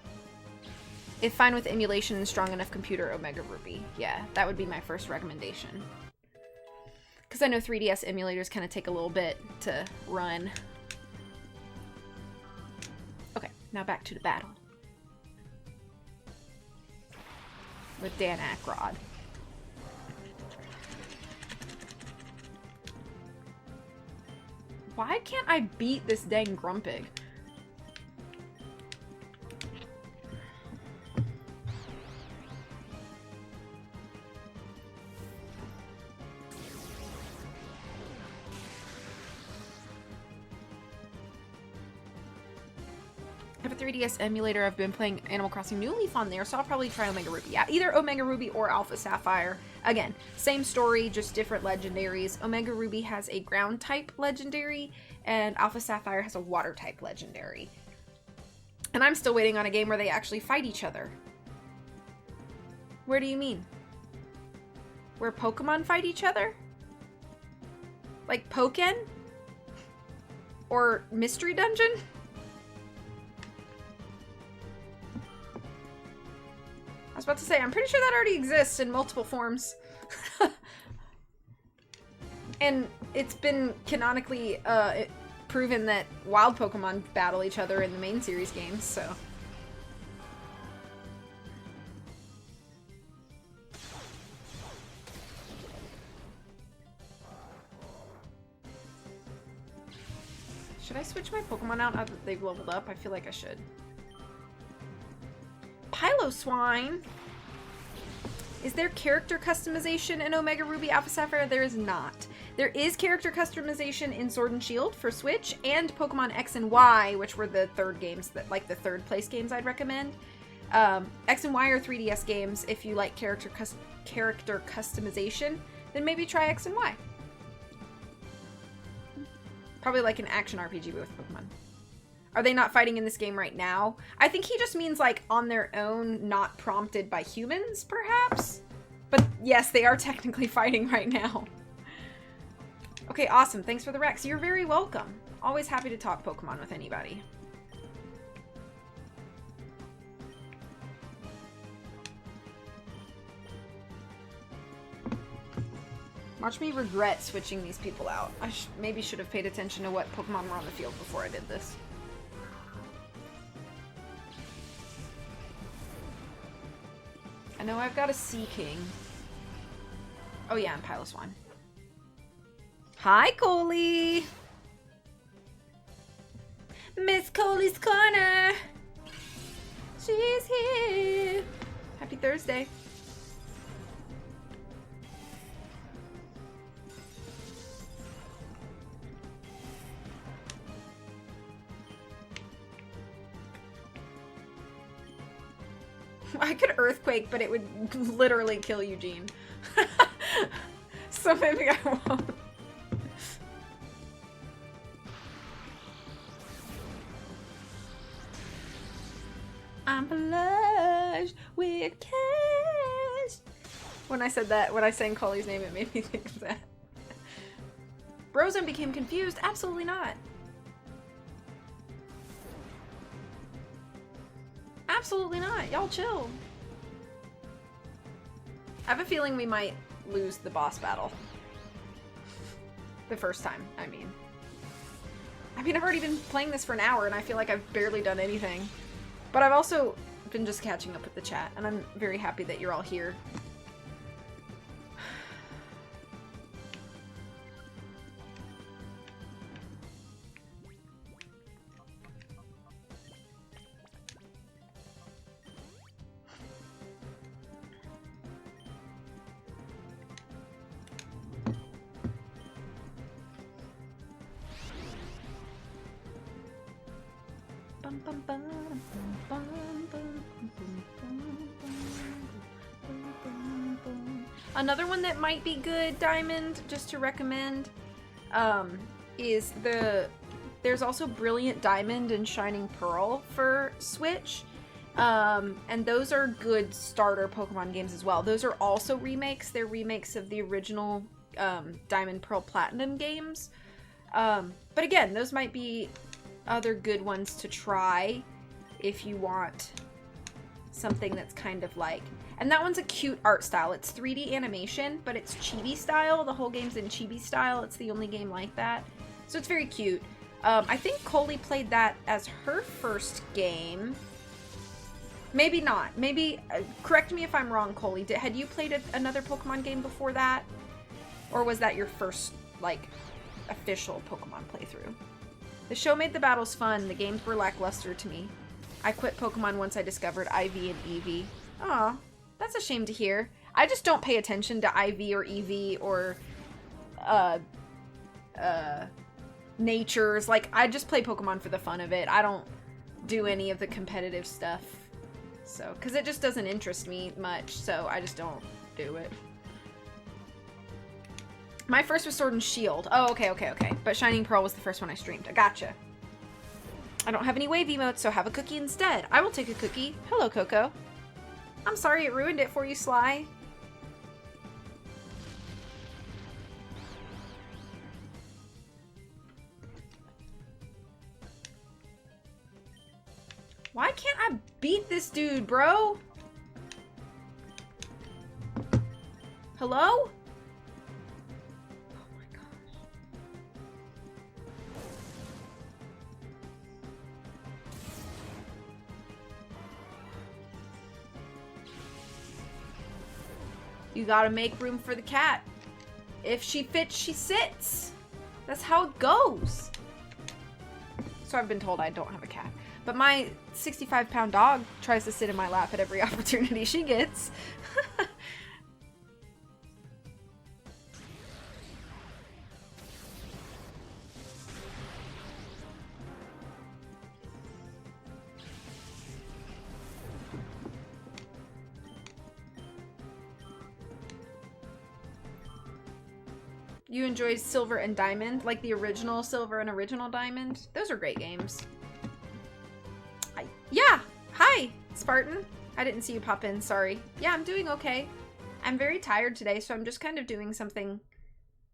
If fine with emulation and strong enough computer, Omega Ruby. Yeah, that would be my first recommendation. Because I know 3DS emulators kind of take a little bit to run. Okay, now back to the battle. With Dan Aykroyd. Why can't I beat this dang Grumpig? I have a 3DS emulator. I've been playing Animal Crossing New Leaf on there, so I'll probably try Omega Ruby. Yeah, either Omega Ruby or Alpha Sapphire. Again, same story, just different legendaries. Omega Ruby has a ground type legendary, and Alpha Sapphire has a water type legendary. And I'm still waiting on a game where they actually fight each other. Where do you mean? Where Pokemon fight each other? Like Pokken? Or Mystery Dungeon? I was about to say, I'm pretty sure that already exists in multiple forms. And it's been canonically proven that wild Pokemon battle each other in the main series games, so. Should I switch my Pokemon out now that they've leveled up? I feel like I should. Piloswine! Is there character customization in Omega Ruby Alpha Sapphire? There is not. There is character customization in Sword and Shield for Switch, and Pokemon X and Y, which were the third games, like the third place games I'd recommend. X and Y are 3DS games. If you like character customization, then maybe try X and Y. Probably like an action RPG with Pokemon. Are they not fighting in this game right now? I think he just means like on their own, not prompted by humans, perhaps? But yes, they are technically fighting right now. Okay, awesome. Thanks for the Rex. You're very welcome. Always happy to talk Pokemon with anybody. Watch me regret switching these people out. I maybe should have paid attention to what Pokemon were on the field before I did this. I know I've got a Sea King. Oh yeah, and Piloswine. Hi, Coley! Miss Coley's Corner! She's here! Happy Thursday. I could Earthquake, but it would literally kill Eugene. So maybe I won't. I'm flush with cash. When I said that, when I sang Colley's name, it made me think of that. Brozone became confused? Absolutely not. Absolutely not. Y'all chill. I have a feeling we might lose the boss battle. The first time, I mean. I've already been playing this for an hour and I feel like I've barely done anything. But I've also been just catching up with the chat and I'm very happy that you're all here. Another one that might be good, Diamond, just to recommend, is there's also Brilliant Diamond and Shining Pearl for Switch. And those are good starter Pokemon games as well. Those are also remakes. They're remakes of the original Diamond, Pearl, Platinum games. But again, those might be other good ones to try if you want something that's kind of like... And that one's a cute art style. It's 3D animation, but it's chibi style. The whole game's in chibi style. It's the only game like that. So it's very cute. I think Coley played that as her first game. Maybe not. Maybe, correct me if I'm wrong, Coley. Had you played another Pokemon game before that? Or was that your first, like, official Pokemon playthrough? The show made the battles fun. The games were lackluster to me. I quit Pokemon once I discovered IV and EV. Aw, that's a shame to hear. I just don't pay attention to IV or EV or, natures. Like, I just play Pokemon for the fun of it. I don't do any of the competitive stuff. So, because it just doesn't interest me much, so I just don't do it. My first was Sword and Shield. Oh, okay. But Shining Pearl was the first one I streamed. I gotcha. I don't have any wave emotes, so have a cookie instead. I will take a cookie. Hello, Coco. I'm sorry it ruined it for you, Sly. Why can't I beat this dude, bro? Hello? You gotta make room for the cat. If she fits, she sits. That's how it goes. So I've been told I don't have a cat. But my 65-pound dog tries to sit in my lap at every opportunity she gets. You enjoyed Silver and Diamond, like the original Silver and original Diamond? Those are great games. Yeah! Hi, Spartan. I didn't see you pop in, sorry. Yeah, I'm doing okay. I'm very tired today, so I'm just kind of doing something.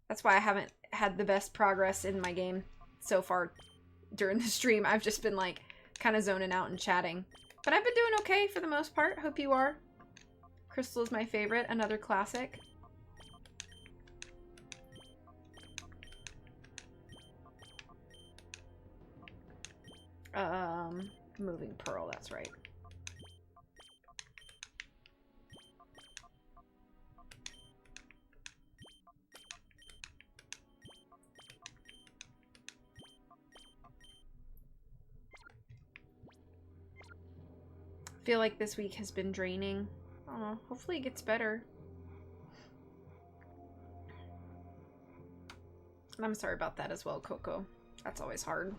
That's why I haven't had the best progress in my game so far during the stream. I've just been, like, kind of zoning out and chatting. But I've been doing okay for the most part. Hope you are. Crystal is my favorite, another classic. Moving Pearl, that's right. feel like this week has been draining. Oh, hopefully it gets better. And I'm sorry about that as well, Coco. That's always hard.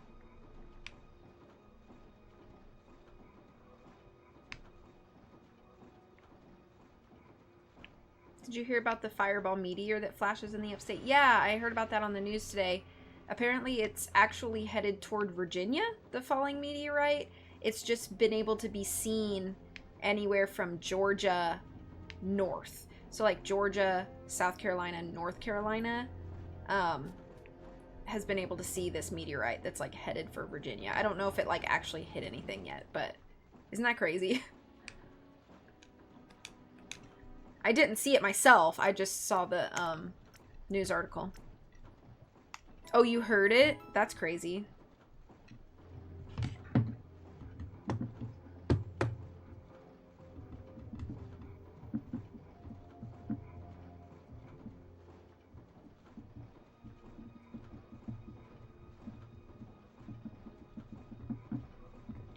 Did you hear about the fireball meteor that flashes in the upstate? Yeah, I heard about that on the news today. Apparently it's actually headed toward Virginia, the falling meteorite. It's just been able to be seen anywhere from Georgia north. So like Georgia, South Carolina, North Carolina has been able to see this meteorite that's like headed for Virginia. I don't know if it like actually hit anything yet, but isn't that crazy? I didn't see it myself. I just saw the news article. Oh, you heard it? That's crazy.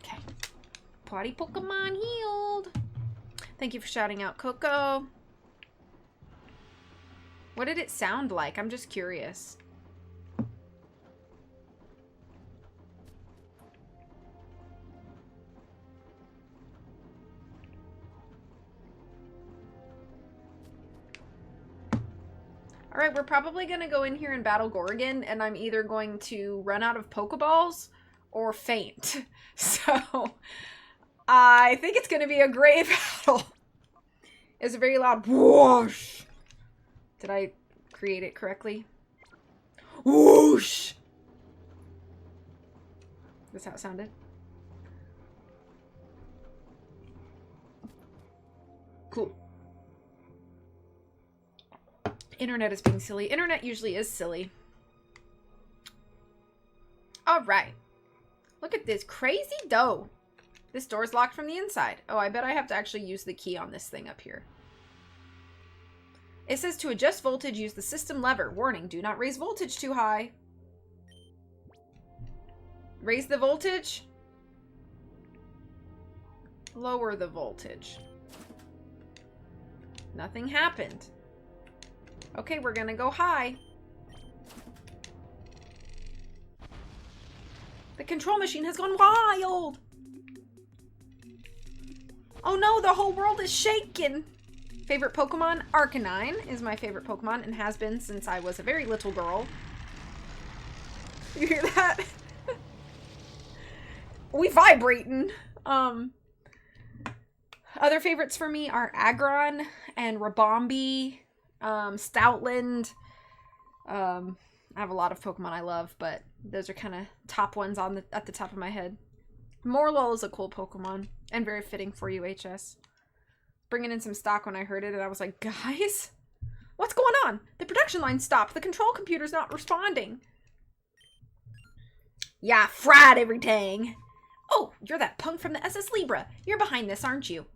Okay. Party Pokemon healed. Thank you for shouting out, Coco. What did it sound like? I'm just curious. Alright, we're probably going to go in here and battle Gorigan, and I'm either going to run out of Pokeballs or faint. So, I think it's going to be a great battle. It's a very loud whoosh. Did I create it correctly? Whoosh! That's how it sounded. Cool. Internet is being silly. Internet usually is silly. Alright. Look at this crazy dough. This door's locked from the inside. Oh, I bet I have to actually use the key on this thing up here. It says to adjust voltage, use the system lever. Warning, do not raise voltage too high. Raise the voltage. Lower the voltage. Nothing happened. Okay, we're gonna go high. The control machine has gone wild. Oh no, the whole world is shaking. Favorite Pokemon? Arcanine is my favorite Pokemon and has been since I was a very little girl. You hear that? We vibrating. Other favorites for me are Aggron and Rabombi, Stoutland. I have a lot of Pokemon I love, but those are kind of top ones on at the top of my head. Morlul is a cool Pokemon and very fitting for UHS. Bringing in some stock when I heard it, and I was like, guys, what's going on? The production line stopped. The control computer's not responding. Yeah, fried everything. Oh, you're that punk from the SS Libra. You're behind this, aren't you?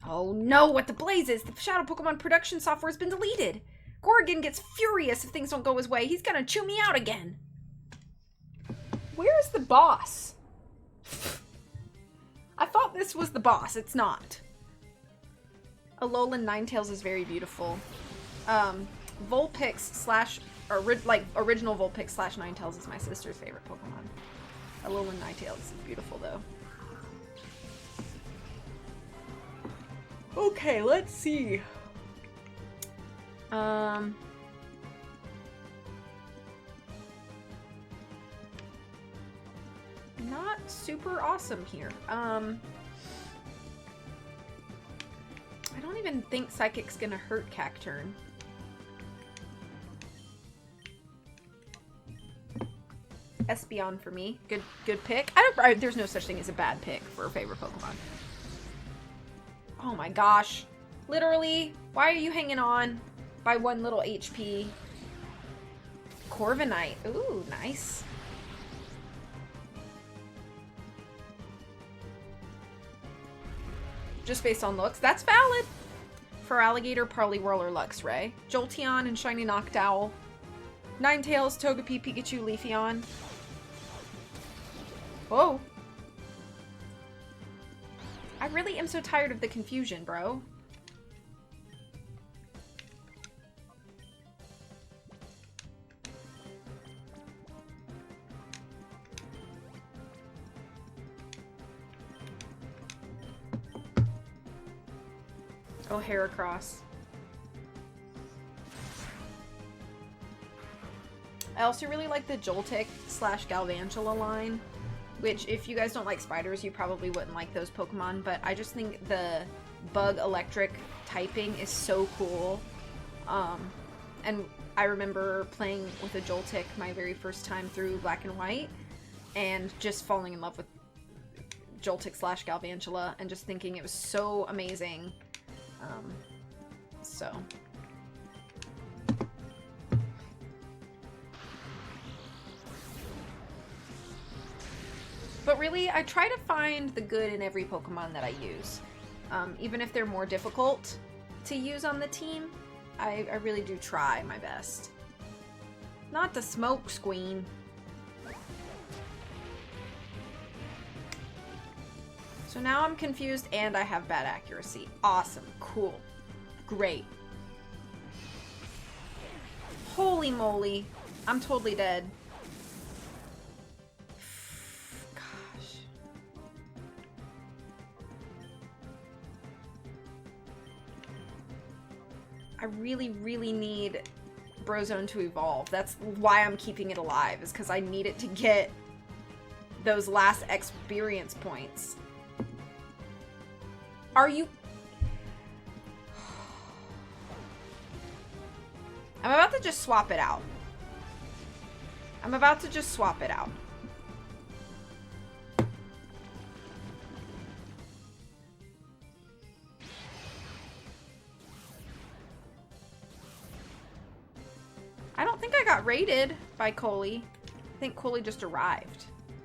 Oh no, what the blazes? The Shadow Pokemon production software has been deleted. Gorigan gets furious if things don't go his way. He's gonna chew me out again. Where's the boss? I thought this was the boss. It's not. Alolan Ninetales is very beautiful. Vulpix slash, original Vulpix slash Ninetales is my sister's favorite Pokemon. Alolan Ninetales is beautiful though. Okay, let's see. Not super awesome here. I don't even think Psychic's gonna hurt Cacturne. Espeon for me. Good pick. There's no such thing as a bad pick for a favorite Pokemon. Oh my gosh. Literally, why are you hanging on by one little HP? Corviknight. Ooh, nice. Just based on looks, that's valid. For Alligator, Poliwhirl, or Luxray. Jolteon and Shiny Noctowl. Ninetales, Togepi, Pikachu, Leafeon. Whoa. I really am so tired of the confusion, bro. Oh, Heracross. I also really like the Joltik / Galvantula line, which if you guys don't like spiders, you probably wouldn't like those Pokemon, but I just think the bug electric typing is so cool. And I remember playing with a Joltik my very first time through Black and White, and just falling in love with Joltik / Galvantula, and just thinking it was so amazing. So... But really, I try to find the good in every Pokemon that I use. Even if they're more difficult to use on the team, I really do try my best. Not the smoke screen. So now I'm confused and I have bad accuracy. Awesome. Cool. Great. Holy moly. I'm totally dead. I really, really need Brozone to evolve. That's why I'm keeping it alive, is because I need it to get those last experience points. Are you... I'm about to just swap it out. I'm about to just swap it out. I don't think I got raided by Coley. I think Coley just arrived.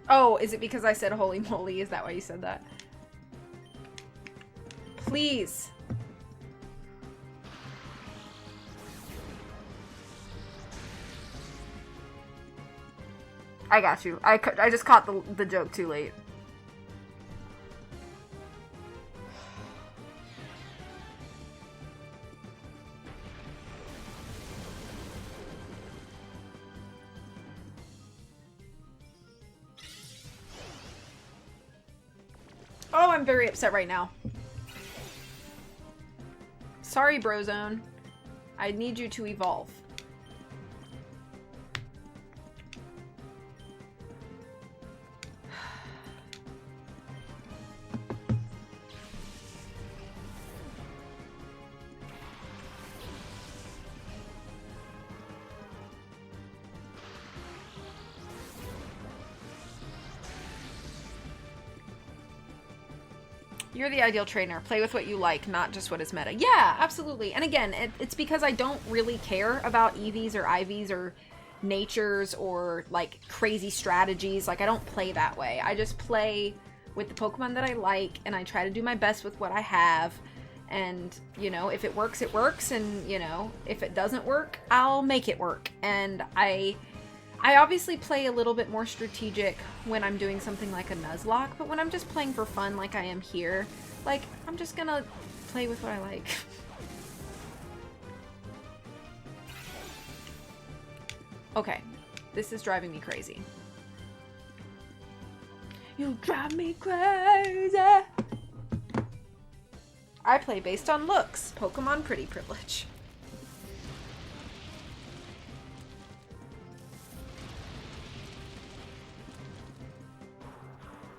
Oh, is it because I said holy moly? Is that why you said that? Please. I got you. I just caught the joke too late. Oh, I'm very upset right now. Sorry, Brozone. I need you to evolve. You're the ideal trainer. Play with what you like, not just what is meta. Yeah, absolutely. And again, it's because I don't really care about EVs or IVs or natures or like crazy strategies. Like I don't play that way. I just play with the Pokemon that I like, and I try to do my best with what I have. And, you know, if it works, it works. And, you know, if it doesn't work, I'll make it work. And I obviously play a little bit more strategic when I'm doing something like a Nuzlocke, but when I'm just playing for fun like I am here, like, I'm just gonna play with what I like. Okay, this is driving me crazy. You drive me crazy! I play based on looks. Pokemon pretty privilege.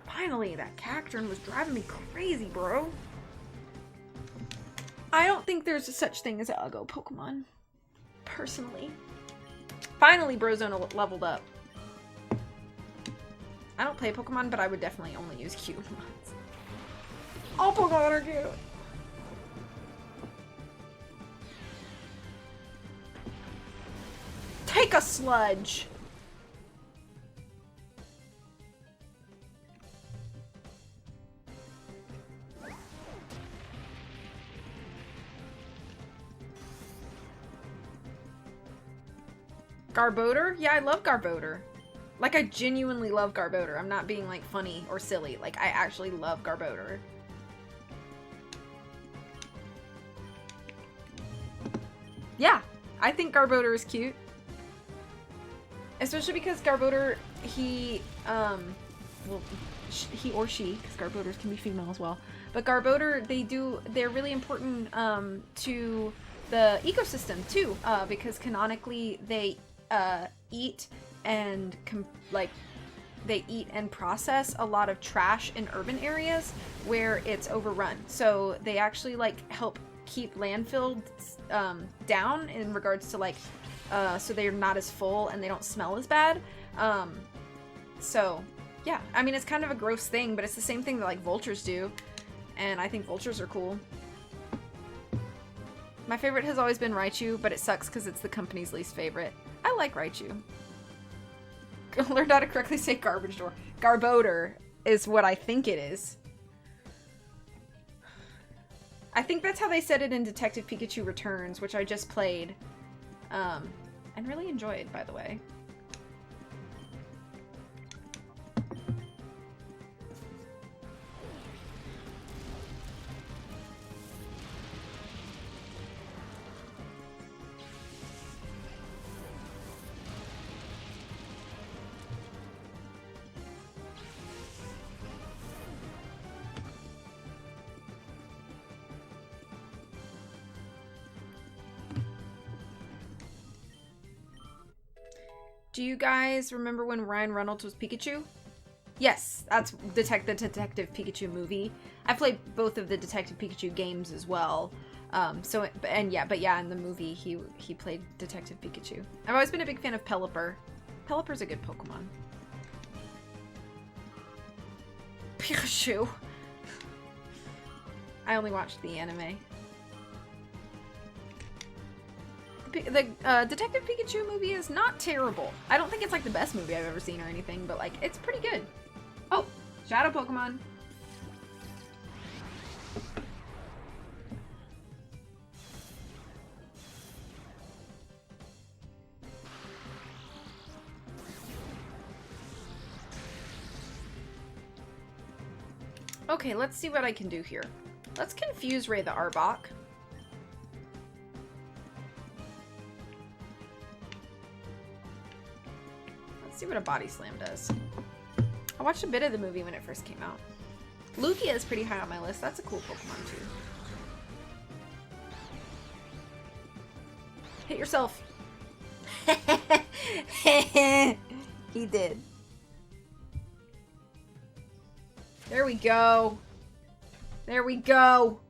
Finally, that Cacturn was driving me crazy, bro. I don't think there's a such thing as an Uggo Pokemon. Personally. Finally, Brozone leveled up. I don't play Pokemon, but I would definitely only use cute ones. All Pokemon are cute. Take a sludge. Garbodor? Yeah, I love Garbodor. Like, I genuinely love Garbodor. I'm not being, like, funny or silly. Like, I actually love Garbodor. I think Garbodor is cute. Especially because Garbodor, he, well, he or she, because Garbodors can be female as well. But Garbodor, they're really important to the ecosystem too, because canonically they eat and they eat and process a lot of trash in urban areas where it's overrun. So they actually like help keep landfill down in regards to like so they're not as full and they don't smell as bad. So yeah, I mean, it's kind of a gross thing, but it's the same thing that like vultures do, and I think vultures are cool. My favorite has always been Raichu, but it sucks because it's the company's least favorite. I like Raichu. Learned how to correctly say garbage door. Garbodor is what I think it is. I think that's how they said it in Detective Pikachu Returns, which I just played. And really enjoyed, by the way. Do you guys remember when Ryan Reynolds was Pikachu? Yes, that's the Detective Pikachu movie. I played both of the Detective Pikachu games as well. But yeah, in the movie he played Detective Pikachu. I've always been a big fan of Pelipper. Pelipper's a good Pokemon. Pikachu. I only watched the anime. The Detective Pikachu movie is not terrible. I don't think it's like the best movie I've ever seen or anything, but like it's pretty good. Oh, Shadow Pokemon. Okay, let's see what I can do here. Let's confuse Ray the Arbok. Let's see what a body slam does. I watched a bit of the movie when it first came out. Lugia is pretty high on my list. That's a cool Pokemon too. Hit yourself. He did. There we go. There we go.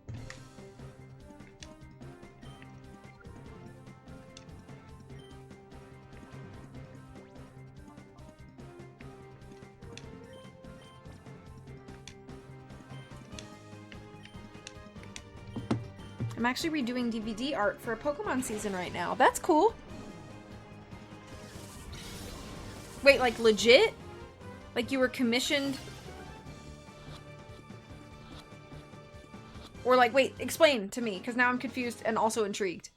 I'm actually redoing DVD art for a Pokemon season right now. That's cool. Wait, like legit? Like you were commissioned? Or like, wait, explain to me, because now I'm confused and also intrigued.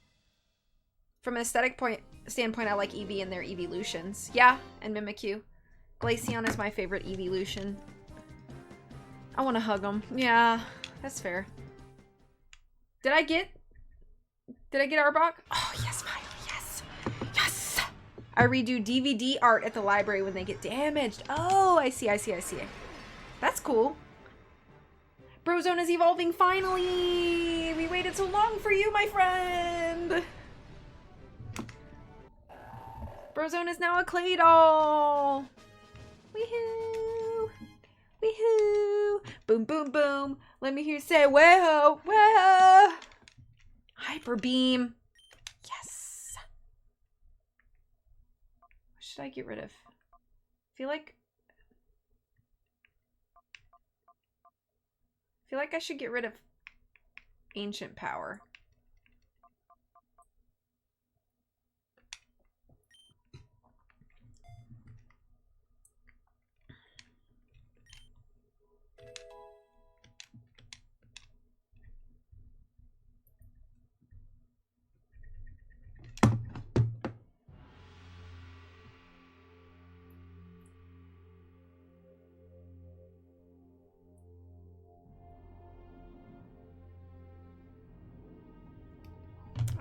From an aesthetic standpoint, I like Eevee and their evolutions. Yeah, and Mimikyu. Glaceon is my favorite evolution. I want to hug him. Yeah, that's fair. Did I get Arbok? Oh, yes, finally, yes. Yes! I redo DVD art at the library when they get damaged. Oh, I see. That's cool. Brozone is evolving finally! We waited so long for you, my friend! Brozone is now a clay doll! Woohoo! Woohoo! Boom, boom, boom! Let me hear you say, whoa, whoa! Hyper Beam! Yes! What should I get rid of? I feel like I should get rid of Ancient Power.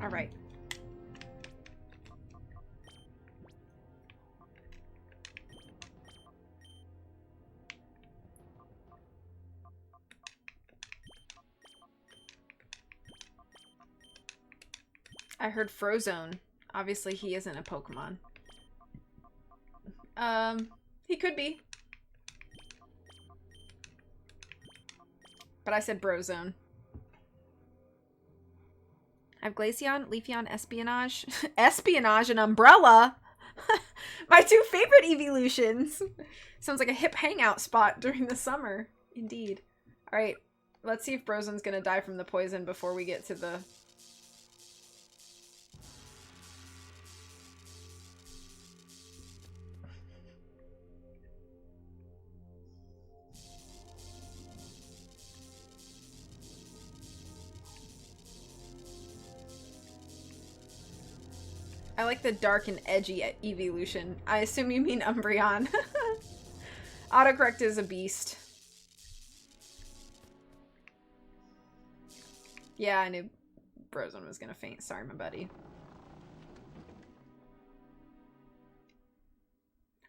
All right. I heard Frozone. Obviously, he isn't a Pokemon. He could be. But I said Brozone. I have Glaceon, Leafeon, Espionage. Espionage and Umbrella? My two favorite evolutions. Sounds like a hip hangout spot during the summer. Indeed. Alright, let's see if Brozone's gonna die from the poison before we get to the... I like the dark and edgy evolution. I assume you mean Umbreon. Autocorrect is a beast. Yeah, I knew Brozone was gonna faint. Sorry, my buddy.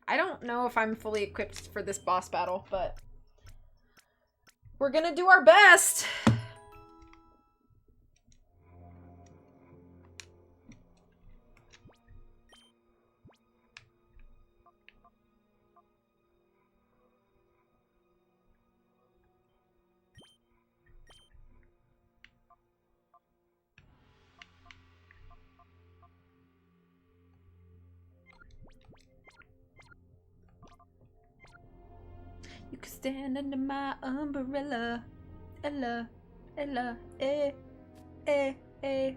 I don't know if I'm fully equipped for this boss battle, but we're gonna do our best. You can stand under my umbrella. Ella, Ella, eh, eh, eh.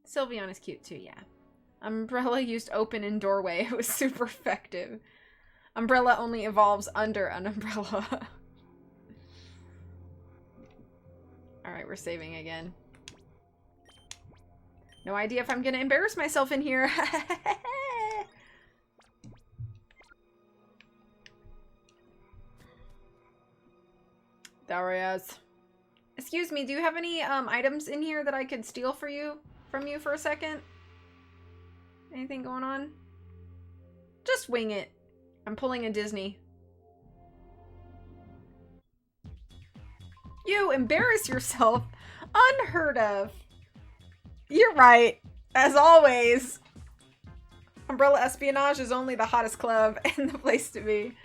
Sylveon is cute too, yeah. Umbrella used open in doorway. It was super effective. Umbrella only evolves under an umbrella. Alright, we're saving again. No idea if I'm gonna embarrass myself in here. Darius. Excuse me, do you have any items in here that I could steal from you for a second? Anything going on? Just wing it. I'm pulling a Disney. You embarrass yourself. Unheard of. You're right. As always. Umbrella Espionage is only the hottest club and the place to be.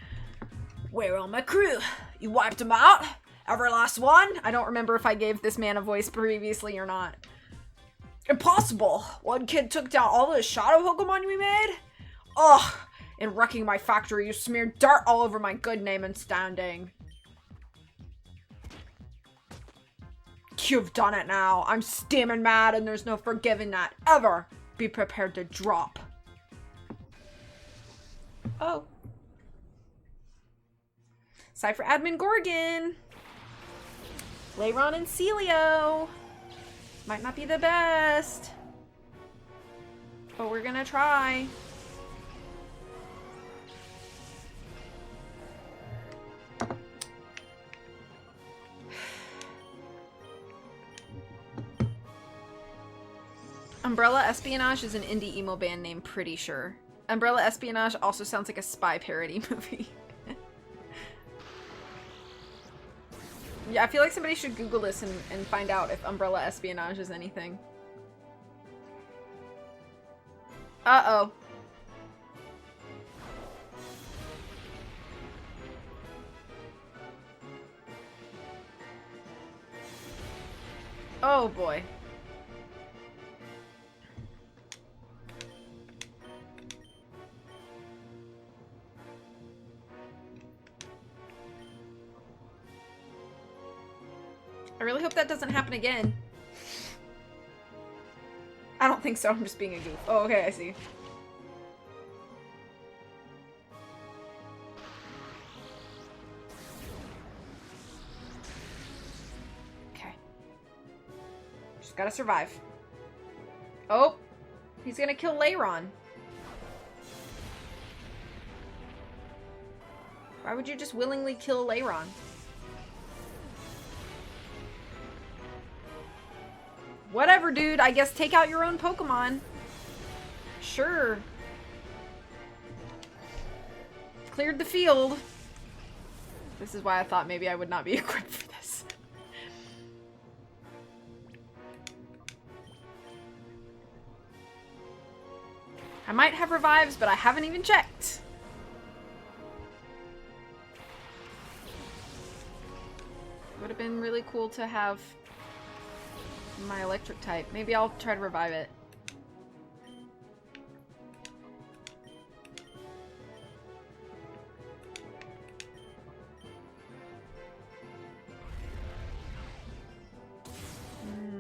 Where are my crew? You wiped them out? Every last one? I don't remember if I gave this man a voice previously or not. Impossible! One kid took down all the shadow Pokemon we made? Ugh! In wrecking my factory, you smeared dirt all over my good name and standing. You've done it now. I'm steaming mad and there's no forgiving that. Ever. Be prepared to drop. Oh. Cypher Admin Gorigan. Lairon and Celio. Might not be the best. But we're gonna try. Umbrella Espionage is an indie emo band name, pretty sure. Umbrella Espionage also sounds like a spy parody movie. Yeah, I feel like somebody should Google this and find out if Umbrella Espionage is anything. Uh-oh. Oh boy. I really hope that doesn't happen again. I don't think so, I'm just being a goof. Oh, okay, I see. Okay. Just gotta survive. Oh! He's gonna kill Lairon. Why would you just willingly kill Lairon? Whatever, dude. I guess take out your own Pokemon. Sure. cleared the field. This is why I thought maybe I would not be equipped for this. I might have revives, but I haven't even checked. Would have been really cool to have my electric type. Maybe I'll try to revive it.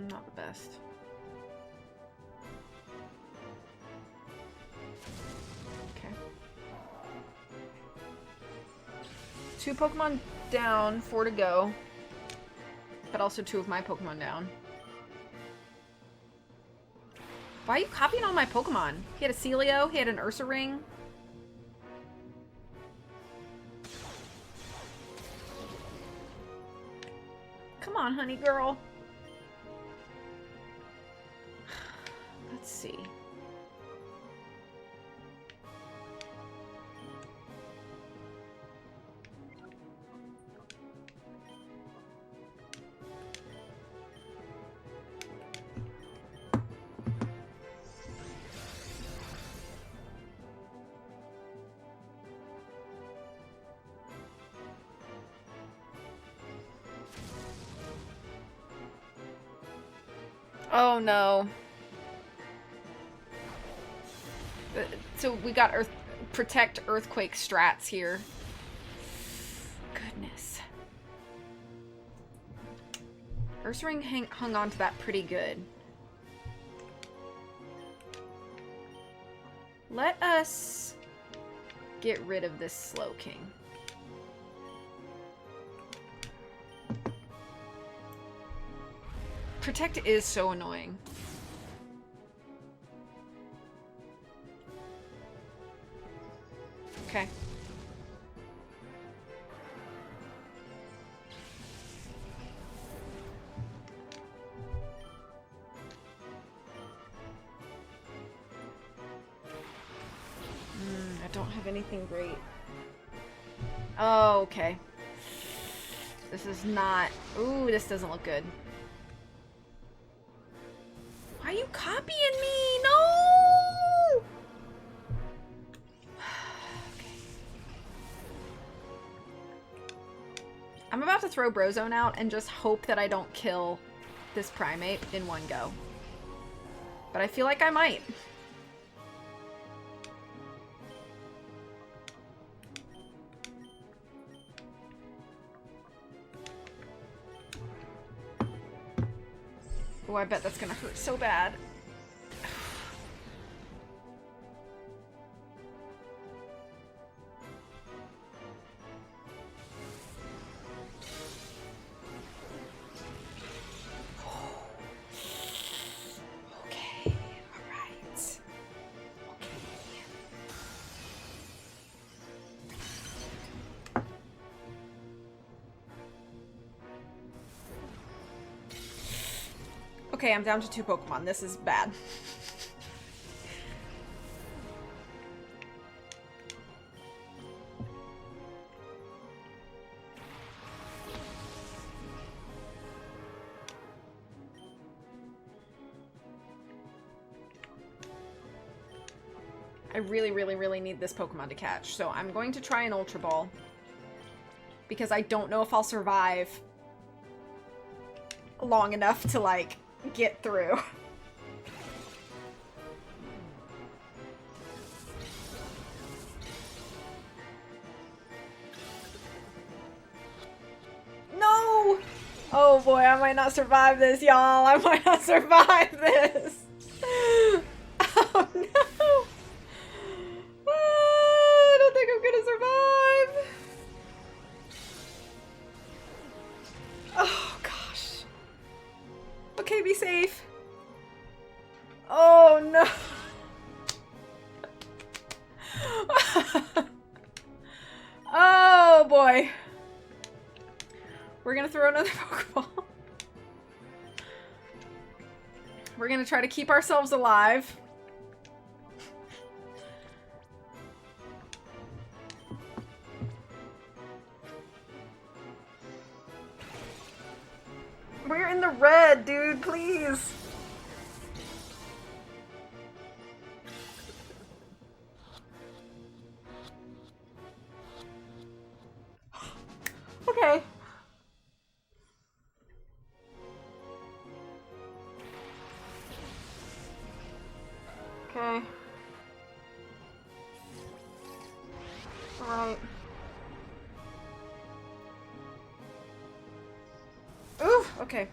Not the best. Okay. 2 Pokemon down, 4 to go. But also 2 of my Pokemon down. Why are you copying all my Pokemon? He had a Celio, he had an Ursaring. Come on, honey girl. Let's see. Oh no. So we got protect earthquake strats here. Goodness. Ursaring hung on to that pretty good. Let us get rid of this Slowking. Protect is so annoying. Okay. I don't have anything great. Oh, okay. This is not... Ooh, this doesn't look good. Why are you copying me? No! Okay. I'm about to throw Brozone out and just hope that I don't kill this Primate in one go. But I feel like I might. Oh, I bet that's gonna hurt so bad. Okay, alright. Okay, I'm down to 2 Pokemon. This is bad. I really, really, really need this Pokemon to catch. So I'm going to try an Ultra Ball. Because I don't know if I'll survive long enough to, like, get through. No! Oh boy, I might not survive this, y'all. I might not survive this. Oh no! I don't think I'm gonna survive. Oh gosh. Okay, be safe. Oh no. Oh boy. We're gonna throw another Pokeball. We're gonna try to keep ourselves alive. We're in the red, dude, please. Okay. Okay. Alright. Oof, okay.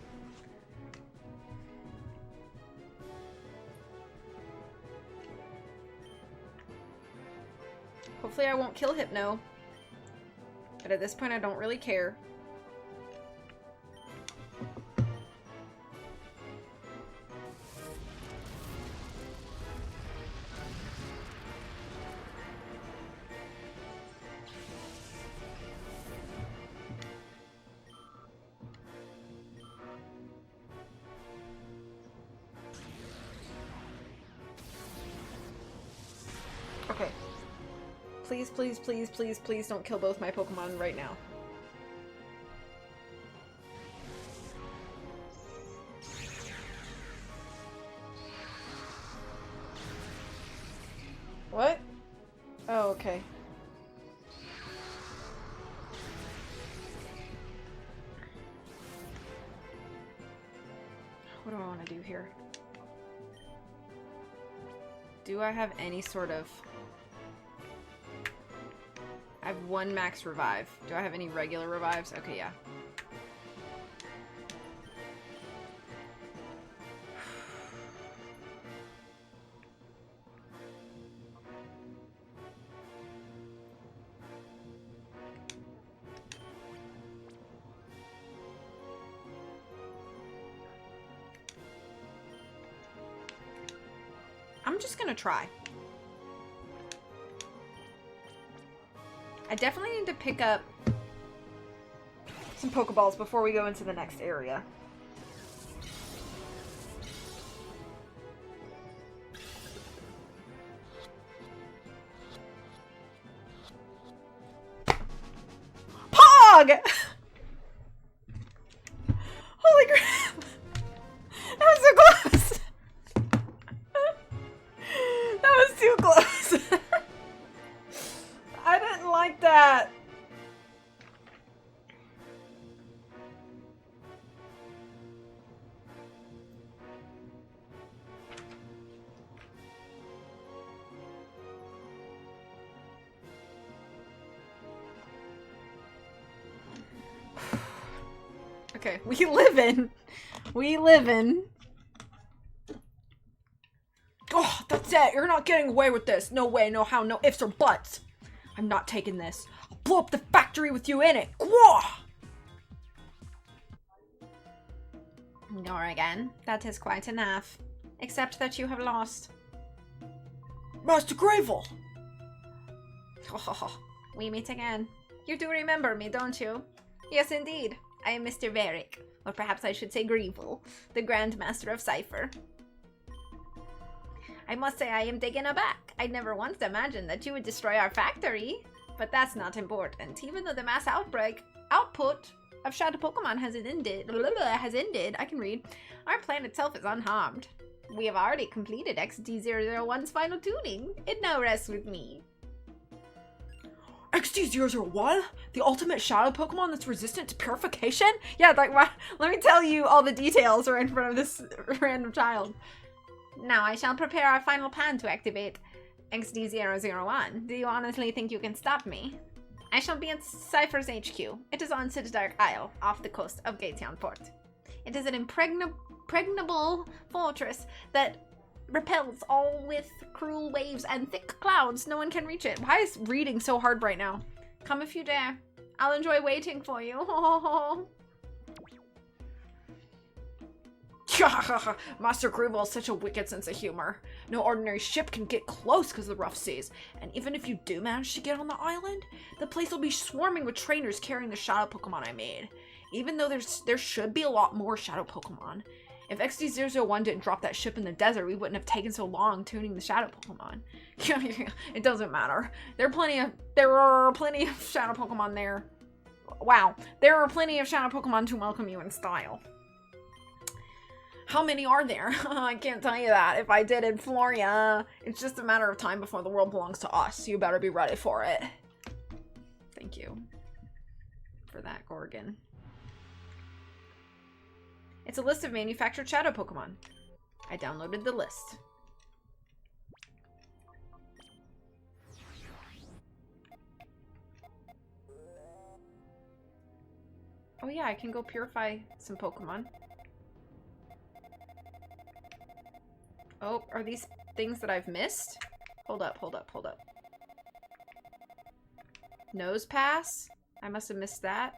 Hopefully I won't kill Hypno. But at this point I don't really care. Okay. Please, please, please, please, please don't kill both my Pokemon right now. What? Oh, okay. What do I want to do here? Do I have any sort of... I have one max revive. Do I have any regular revives? Okay, yeah. I'm just gonna try. I definitely need to pick up some Pokeballs before we go into the next area. Pog! Holy crap! That was so close! That was too close! I didn't like that. Okay, we live in. Oh, that's it. You're not getting away with this. No way, no how, no ifs or buts. I'm not taking this. I'll blow up the factory with you in it. Gwah! Gorigan, that is quite enough. Except that you have lost. Master Gravel! We meet again. You do remember me, don't you? Yes, indeed. I am Mr. Varick. Or perhaps I should say Grevel, the Grand Master of Cipher. I must say I am taken aback. I never once imagined that you would destroy our factory. But that's not important. Even though the mass output of Shadow Pokemon has ended, I can read, our plan itself is unharmed. We have already completed XD001's final tuning. It now rests with me. XD001? The ultimate Shadow Pokemon that's resistant to purification? Yeah, like, let me tell you all the details right in front of this random child. Now I shall prepare our final plan to activate XD001. Do you honestly think you can stop me? I shall be at Cypher's HQ. It is on Citadark Isle, off the coast of Gateon Port. It is an impregnable fortress that repels all with cruel waves and thick clouds. No one can reach it. Why is reading so hard right now? Come if you dare. I'll enjoy waiting for you. Master Grevel has such a wicked sense of humor. No ordinary ship can get close because of the rough seas. And even if you do manage to get on the island, the place will be swarming with trainers carrying the Shadow Pokemon I made. Even though there should be a lot more Shadow Pokemon. If XD001 didn't drop that ship in the desert, we wouldn't have taken so long tuning the Shadow Pokemon. It doesn't matter. There are plenty of Shadow Pokemon there. Wow. There are plenty of Shadow Pokemon to welcome you in style. How many are there? I can't tell you that. If I did implore ya, it's just a matter of time before the world belongs to us. You better be ready for it. Thank you for that, Gorigan. It's a list of manufactured shadow Pokemon. I downloaded the list. Oh yeah, I can go purify some Pokemon. Oh, are these things that I've missed? Hold up, hold up, hold up. Nose Pass? I must have missed that.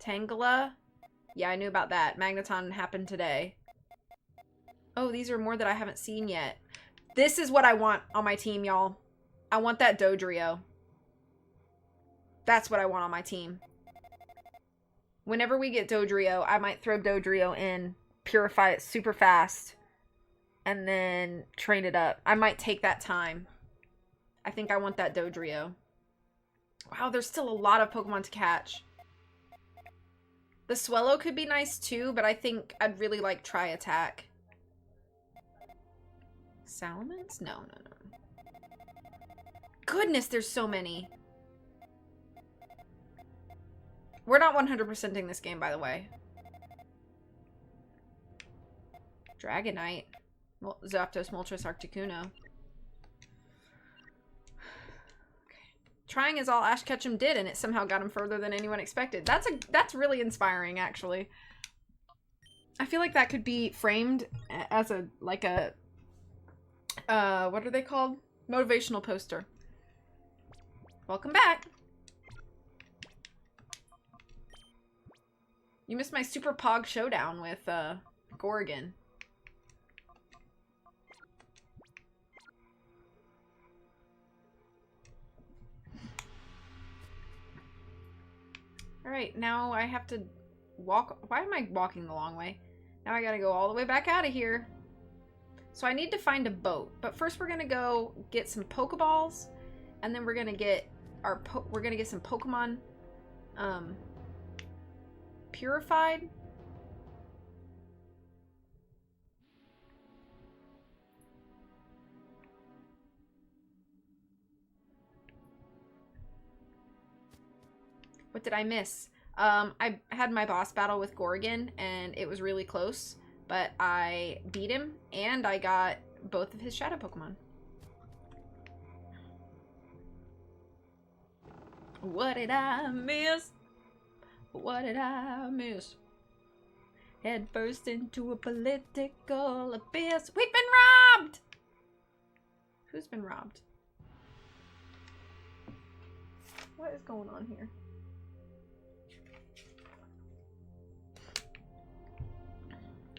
Tangela? Yeah, I knew about that. Magneton happened today. Oh, these are more that I haven't seen yet. This is what I want on my team, y'all. I want that Dodrio. That's what I want on my team. Whenever we get Dodrio, I might throw Dodrio in, purify it super fast, and then train it up. I might take that time. I think I want that Dodrio. Wow, there's still a lot of Pokemon to catch. The Swellow could be nice too, but I think I'd really like Tri-Attack. Salamence? No, no, no. Goodness, there's so many. We're not 100%ing this game, by the way. Dragonite. Well, Zapdos, Moltres, Articuno. Okay. Trying is all Ash Ketchum did, and it somehow got him further than anyone expected. That's really inspiring, actually. I feel like that could be framed as a, like a, what are they called? Motivational poster. Welcome back. You missed my Super Pog showdown with, Gorigan. Alright, now I have to walk. Why am I walking the long way? Now I gotta go all the way back out of here. So I need to find a boat. But first we're gonna go get some Pokeballs. And then we're gonna get some Pokemon, purified. What did I miss? I had my boss battle with Gorigan, and it was really close, but I beat him, and I got both of his shadow Pokemon. What did I miss? What did I miss? Head first into a political abyss. We've been robbed! Who's been robbed? What is going on here?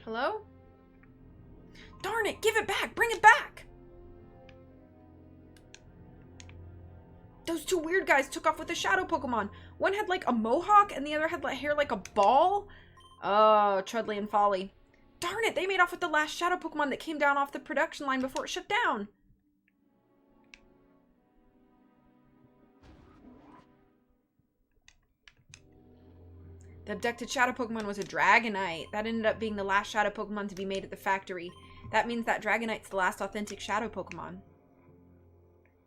Hello? Darn it! Give it back! Bring it back! Those two weird guys took off with a shadow Pokemon. One had like a mohawk and the other had like hair like a ball. Oh, Trudley and Folly. Darn it! They made off with the last shadow Pokemon that came down off the production line before it shut down. The abducted shadow Pokemon was a Dragonite. That ended up being the last shadow Pokemon to be made at the factory. That means that Dragonite's the last authentic shadow Pokemon.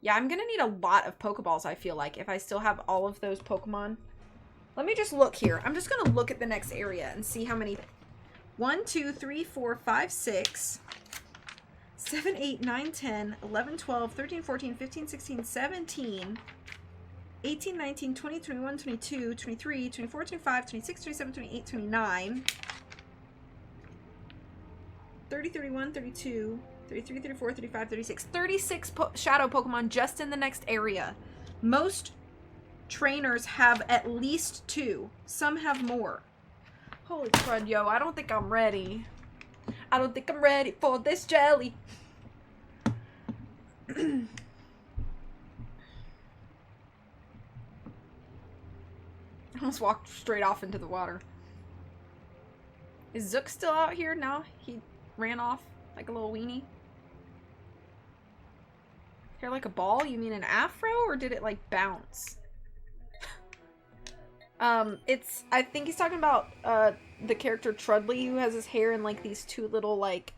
Yeah, I'm gonna need a lot of Pokeballs, I feel like, if I still have all of those Pokemon. Let me just look here. I'm just gonna look at the next area and see how many. 1, 2, 3, 4, 5, 6, 7, 8, 9, 10, 11, 12, 13, 14, 15, 16, 17, 18, 19, 20, 21, 22, 23, 24, 25, 26, 27, 28, 29, 30, 31, 32, 33, 34, 35, 36. 36 shadow Pokemon just in the next area. Most trainers have at least 2. Some have more. Holy crud, yo. I don't think I'm ready. I don't think I'm ready for this jelly. I almost walked straight off into the water. Is Zook still out here? No, he ran off like a little weenie. Hair like a ball? You mean an afro? Or did it like bounce? I think he's talking about the character Trudley, who has his hair in like these two little like,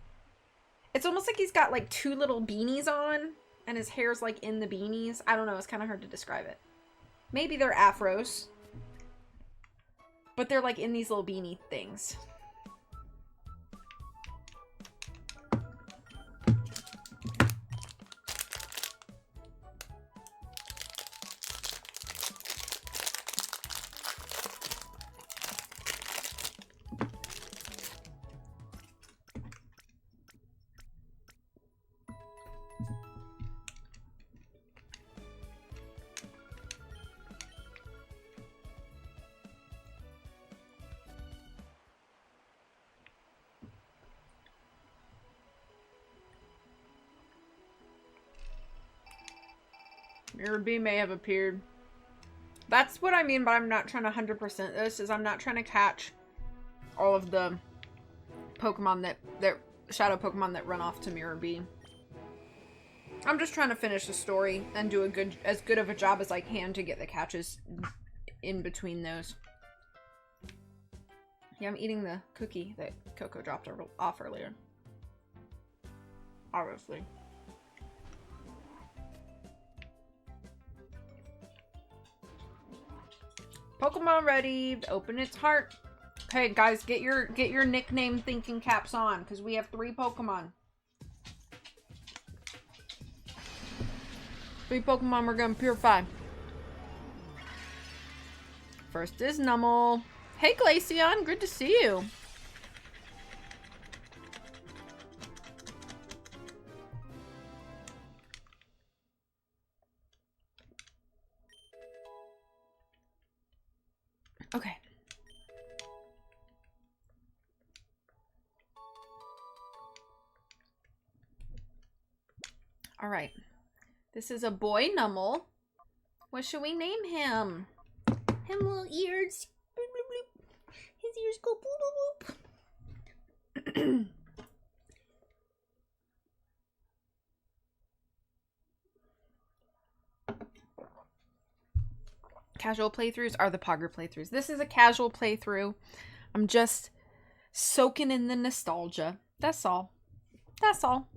it's almost like he's got like two little beanies on and his hair's like in the beanies. I don't know, it's kind of hard to describe it. Maybe they're afros, but they're like in these little beanie things. Mirror B may have appeared. That's what I mean by I'm not trying to 100% this, is I'm not trying to catch all of the Pokemon that Shadow Pokemon that run off to Mirror B. I'm just trying to finish the story and do as good of a job as I can to get the catches in between those. Yeah, I'm eating the cookie that Coco dropped off earlier. Obviously. Pokemon ready. Open its heart. Okay, guys, get your nickname thinking caps on, because we have 3 Pokemon. 3 Pokemon we're gonna purify. First is Numel. Hey, Glaceon, good to see you. Okay. All right. This is a boy Numel. What should we name him? Him little ears. Bloop, bloop, bloop. His ears go bloop, bloop, bloop. Casual playthroughs are the Pogger playthroughs. This is a casual playthrough. I'm just soaking in the nostalgia. That's all. That's all.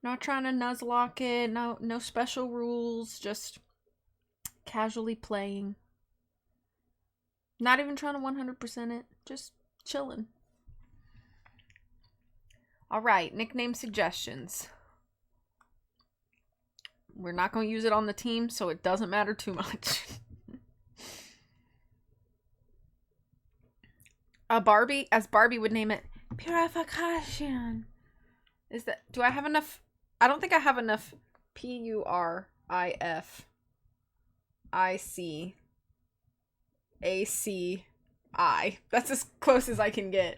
Not trying to nuzlocke it. No special rules. Just casually playing. Not even trying to 100% it. Just chilling. Alright, nickname suggestions. We're not going to use it on the team, so it doesn't matter too much. Barbie, as Barbie would name it, Purification. Is that, do I have enough? I don't think I have enough Purificaci. That's as close as I can get.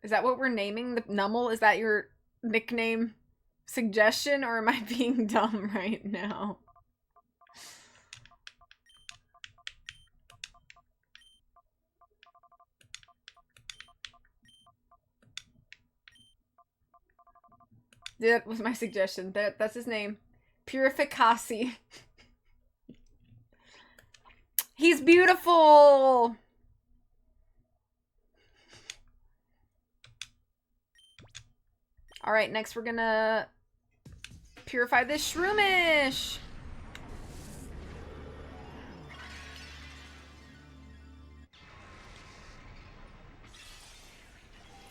Is that what we're naming the Numel? Is that your nickname suggestion, or am I being dumb right now? That was my suggestion. That's his name. Purificaci. He's beautiful! Alright, next we're gonna purify this Shroomish!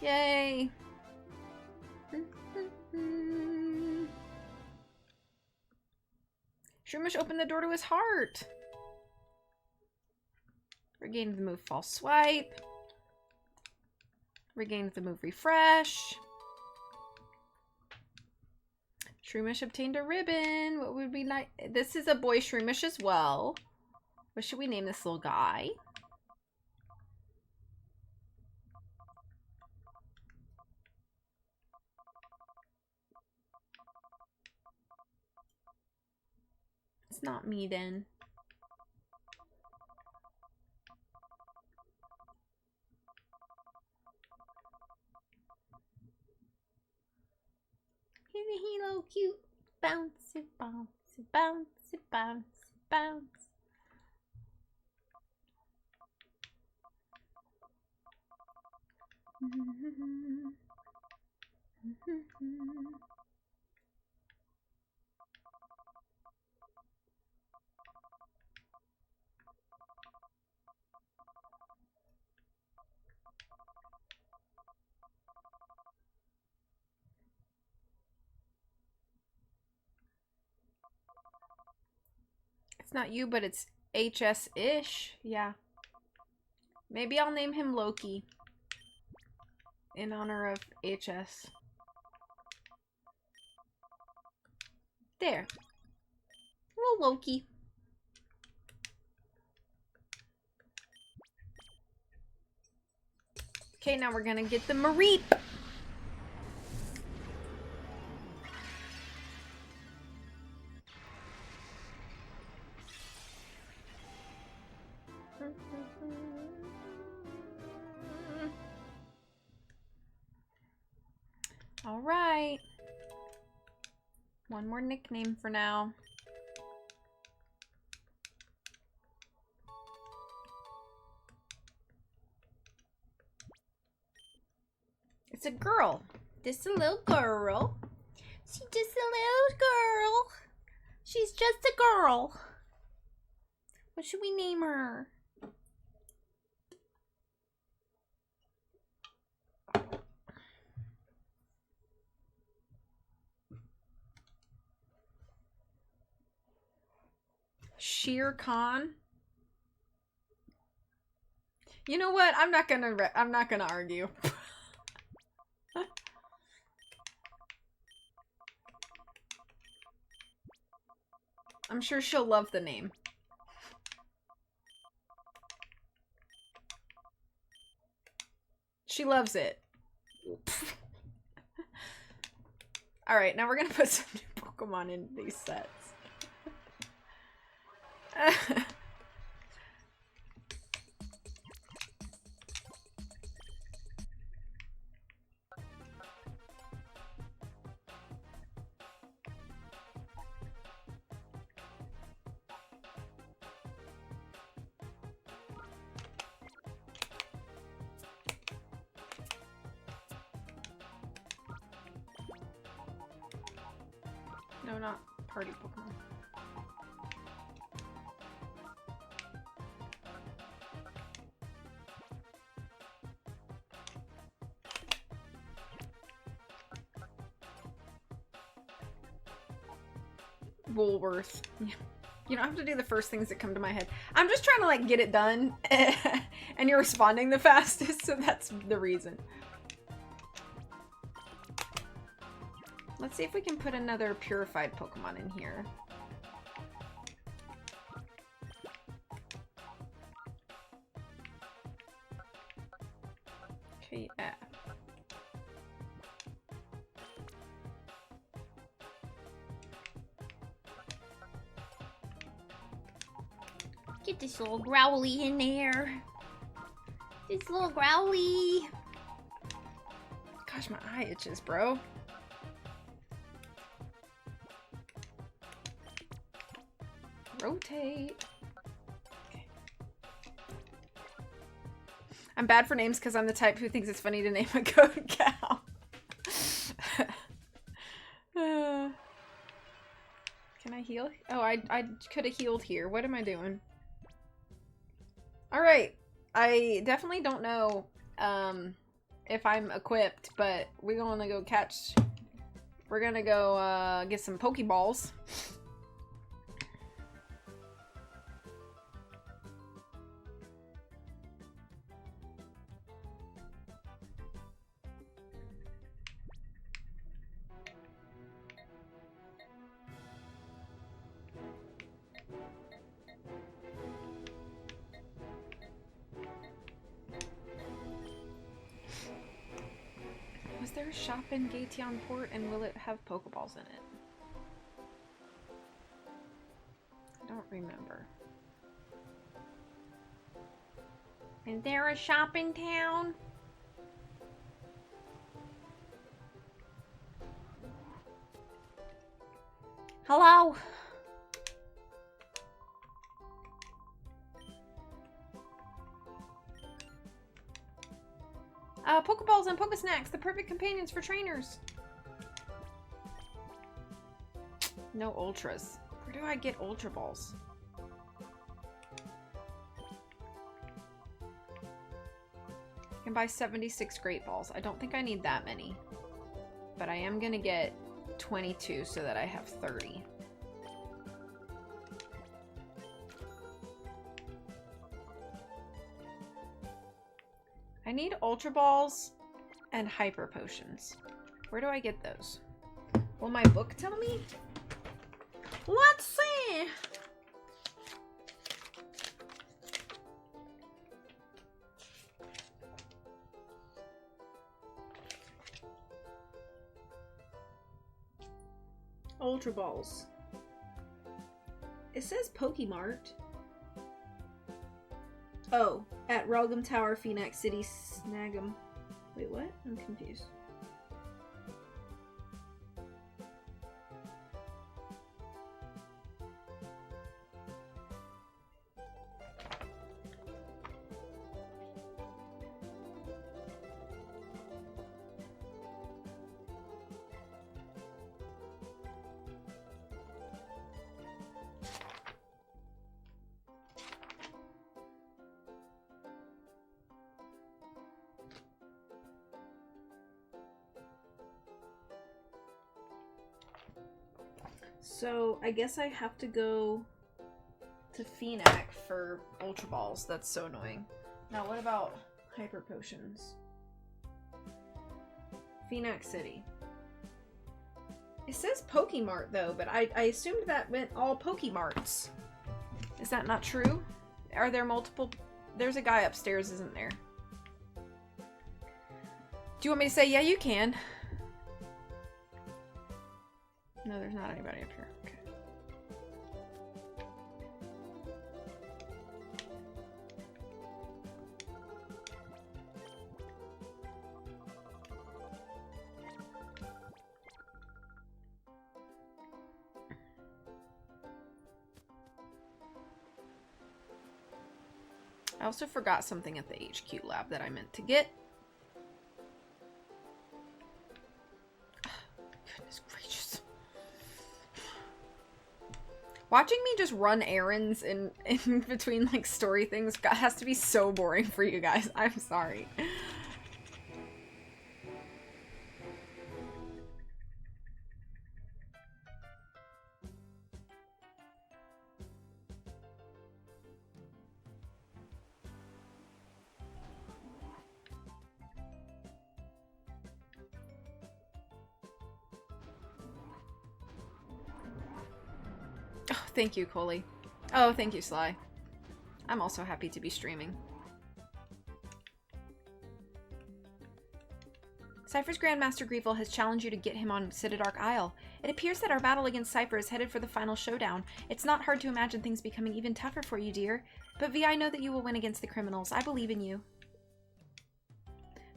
Yay! Shroomish opened the door to his heart! Regained the move False Swipe. Regained the move Refresh. Shroomish obtained a ribbon. What would be nice? This is a boy Shroomish as well. What should we name this little guy? It's not me then. Isn't he little cute? bouncy, bouncy, bouncy, bouncy, bounce. It's not you, but it's HS-ish. Yeah. Maybe I'll name him Loki. In honor of HS. There. Little Loki. Okay, now we're gonna get the Mareep. All right. One more nickname for now. It's a girl. Just a little girl. She's just a little girl. She's just a girl. What should we name her? Shere Khan. You know what? I'm not gonna argue. I'm sure she'll love the name. She loves it. Alright, now we're gonna put some new Pokemon in these sets. No, not party Pokemon. Woolworth. Yeah. You don't have to do the first things that come to my head. I'm just trying to like get it done and you're responding the fastest, so that's the reason. Let's see if we can put another purified Pokemon in here. Okay, yeah. Get this little growly in there. This little growly. Gosh, my eye itches, bro. Rotate. Okay. I'm bad for names because I'm the type who thinks it's funny to name a goat cow. Can I heal? Oh, I could have healed here. What am I doing? Alright. I definitely don't know if I'm equipped, but we're gonna go catch... We're gonna go get some Pokeballs. Was there a shop in Gatian Port, and will it have Pokeballs in it? I don't remember. Is there a shop in town? Hello? Pokeballs and Pokesnacks, the perfect companions for trainers. No Ultras. Where do I get Ultra Balls? I can buy 76 Great Balls. I don't think I need that many. But I am gonna get 22 so that I have 30. I need Ultra Balls and Hyper Potions. Where do I get those? Will my book tell me? Let's see! Ultra Balls. It says Pokemart. Oh, at Relgam Tower, Phoenix City, Snag'em. Wait, what? I'm confused. So, I guess I have to go to Phoenix for Ultra Balls. That's so annoying. Now, what about Hyper Potions? Phoenix City. It says Pokemart, though, but I assumed that meant all Pokemarts. Is that not true? Are there multiple... There's a guy upstairs, isn't there? Do you want me to say, yeah, you can? No, there's not anybody up here. Okay. I also forgot something at the HQ lab that I meant to get. Goodness gracious. Watching me just run errands in between, like, story things has to be so boring for you guys. I'm sorry. Oh, thank you, Coley. Oh, thank you, Sly. I'm also happy to be streaming. Cypher's Grandmaster Greevil has challenged you to get him on Citadark Isle. It appears that our battle against Cypher is headed for the final showdown. It's not hard to imagine things becoming even tougher for you, dear. But Vi, I know that you will win against the criminals. I believe in you.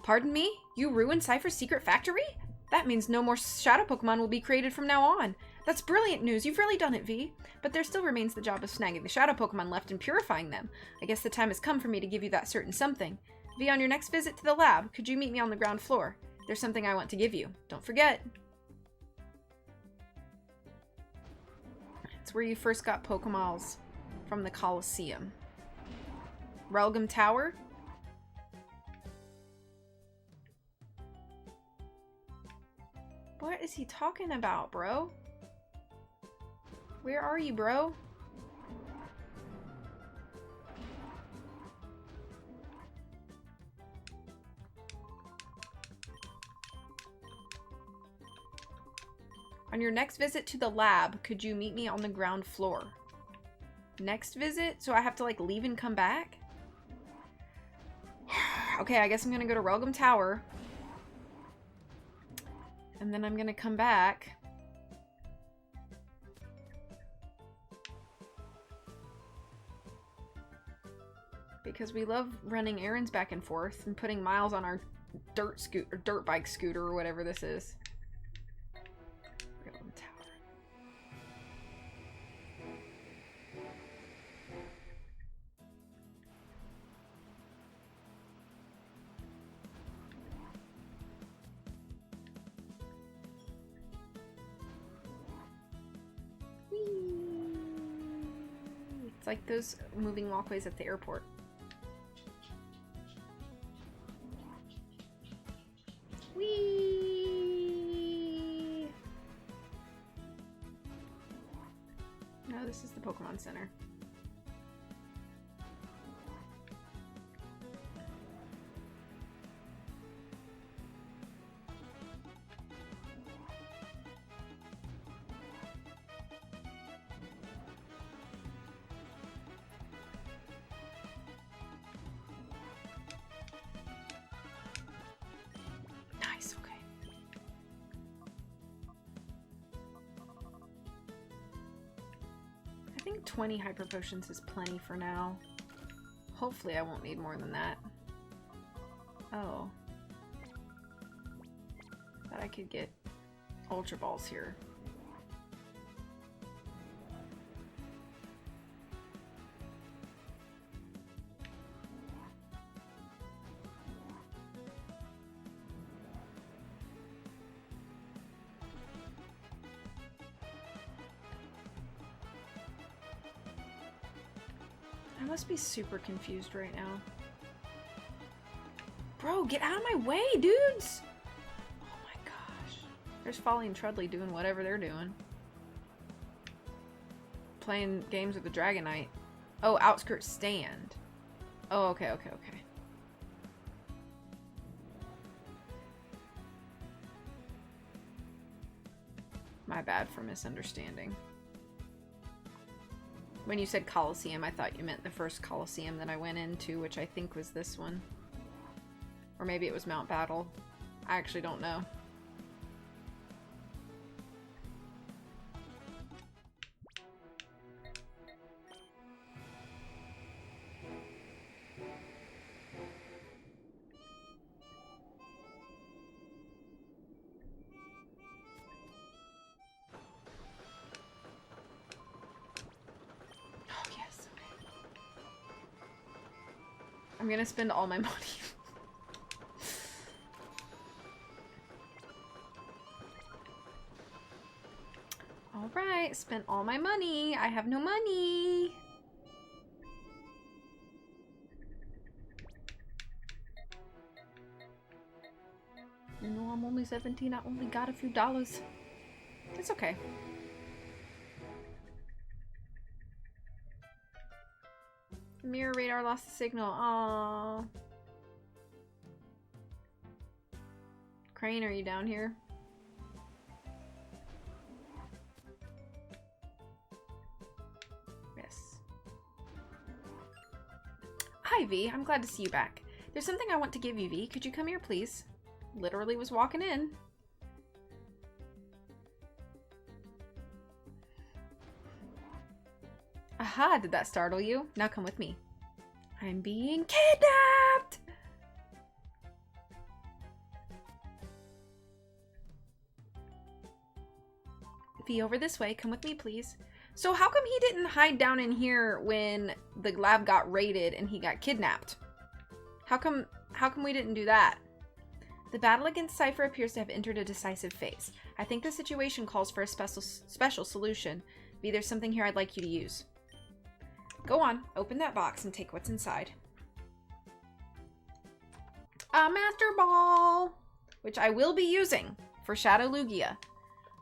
Pardon me? You ruined Cypher's secret factory? That means no more shadow Pokemon will be created from now on. That's brilliant news. You've really done it, Vi. But there still remains the job of snagging the shadow Pokemon left and purifying them. I guess the time has come for me to give you that certain something. Vi, on your next visit to the lab, could you meet me on the ground floor? There's something I want to give you. Don't forget. It's where you first got Pokemalls from the Coliseum. Relgam Tower? What is he talking about, bro? Where are you, bro? On your next visit to the lab, could you meet me on the ground floor? Next visit? So I have to, like, leave and come back? Okay, I guess I'm gonna go to Relgam Tower. And then I'm gonna come back. Because we love running errands back and forth and putting miles on our dirt bike scooter or whatever this is. Relgam Tower. It's like those moving walkways at the airport. Whee! No, this is the Pokemon Center. Nice, okay. I think 20 hyper potions is plenty for now. Hopefully I won't need more than that. Oh. Thought I could get Ultra Balls here. I must be super confused right now. Bro, get out of my way, dudes! Oh my gosh. There's Folly and Trudley doing whatever they're doing. Playing games with the Dragonite. Oh, Outskirts Stand. Oh, okay, okay, okay. My bad for misunderstanding. When you said Coliseum, I thought you meant the first Coliseum that I went into, which I think was this one. Or maybe it was Mount Battle. I actually don't know. I'm gonna spend all my money. Alright, spent all my money. I have no money. You know, I'm only 17. I only got a few dollars. It's okay. Mirror radar lost the signal. Aww. Crane, are you down here? Yes. Hi, V. I'm glad to see you back. There's something I want to give you, V. Could you come here, please? Literally was walking in. Aha, did that startle you? Now come with me. I'm being kidnapped! V, over this way. Come with me, please. So how come he didn't hide down in here when the lab got raided and he got kidnapped? How come we didn't do that? The battle against Cypher appears to have entered a decisive phase. I think the situation calls for a special solution. V, there's something here I'd like you to use. Go on, open that box and take what's inside. A Master Ball! Which I will be using for Shadow Lugia.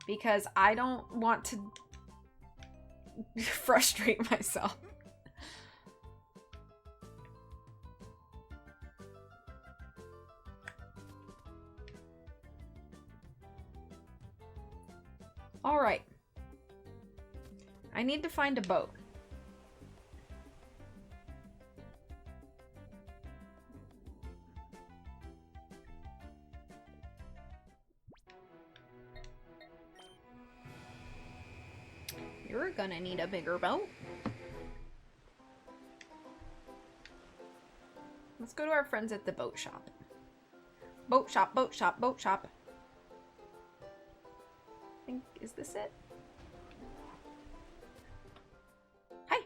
Because I don't want to frustrate myself. Alright. I need to find a boat. You're gonna need a bigger boat. Let's go to our friends at the boat shop. Boat shop, boat shop, boat shop. I think, is this it? Hi.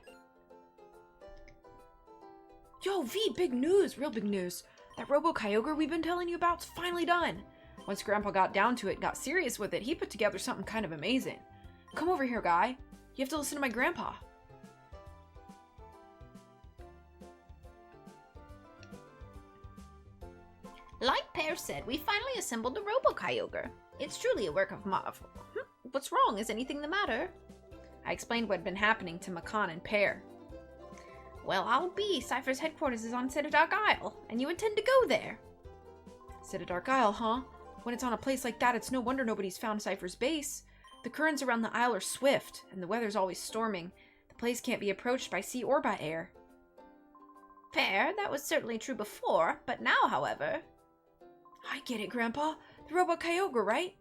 Yo, V, big news, real big news. That Robo-Kyogre we've been telling you about's finally done. Once Grandpa got down to it and got serious with it, he put together something kind of amazing. Come over here, guy. You have to listen to my grandpa. Pear said, we finally assembled the Robo-Kyogre. It's truly a work of marvel. What's wrong? Is anything the matter? I explained what had been happening to Makan and Pear. Well, I'll be. Cypher's headquarters is on Citadark Isle, and you intend to go there. Citadark Isle, huh? When it's on a place like that, it's no wonder nobody's found Cypher's base. The currents around the isle are swift, and the weather's always storming. The place can't be approached by sea or by air. Fair, that was certainly true before, but now, however... I get it, Grandpa. The Robo-Kyogre, right?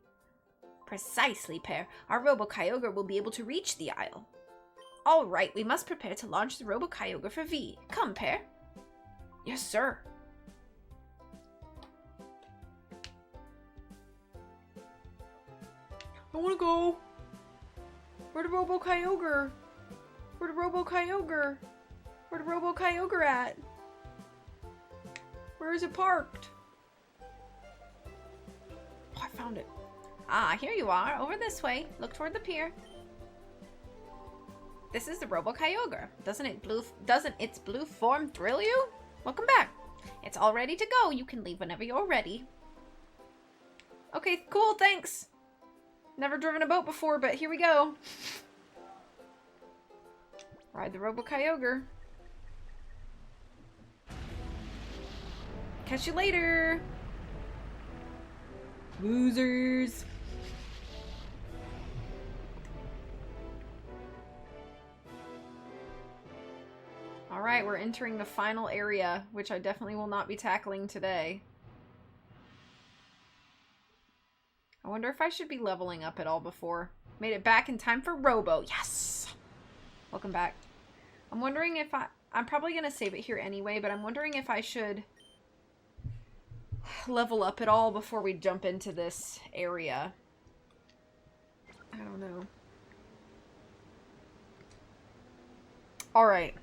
Precisely, Pear. Our Robo-Kyogre will be able to reach the isle. All right, we must prepare to launch the Robo-Kyogre for V. Come, Pear. Yes, sir. I want to go. Where the Robo-Kyogre? Where the Robo-Kyogre? Where the Robo-Kyogre at? Where is it parked? Oh, I found it. Ah, here you are. Over this way. Look toward the pier. This is the Robo-Kyogre. Doesn't its blue form thrill you? Welcome back. It's all ready to go. You can leave whenever you're ready. Okay, cool, thanks. Never driven a boat before, but here we go. Ride the Robo-Kyogre. Catch you later. Losers. Alright, we're entering the final area, which I definitely will not be tackling today. I wonder if I should be leveling up at all before. Made it back in time for Robo. Yes! Welcome back. I'm wondering if I'm probably going to save it here anyway, but I'm wondering if I should level up at all before we jump into this area. I don't know. Alright.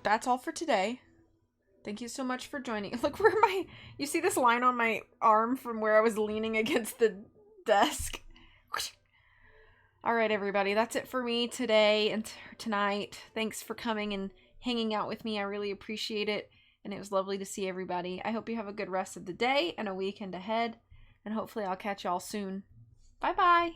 That's all for today. Thank you so much for joining. Look where you see this line on my arm from where I was leaning against the desk. Alright, everybody. That's it for me today and tonight. Thanks for coming and hanging out with me. I really appreciate it. And it was lovely to see everybody. I hope you have a good rest of the day and a weekend ahead. And hopefully I'll catch y'all soon. Bye-bye.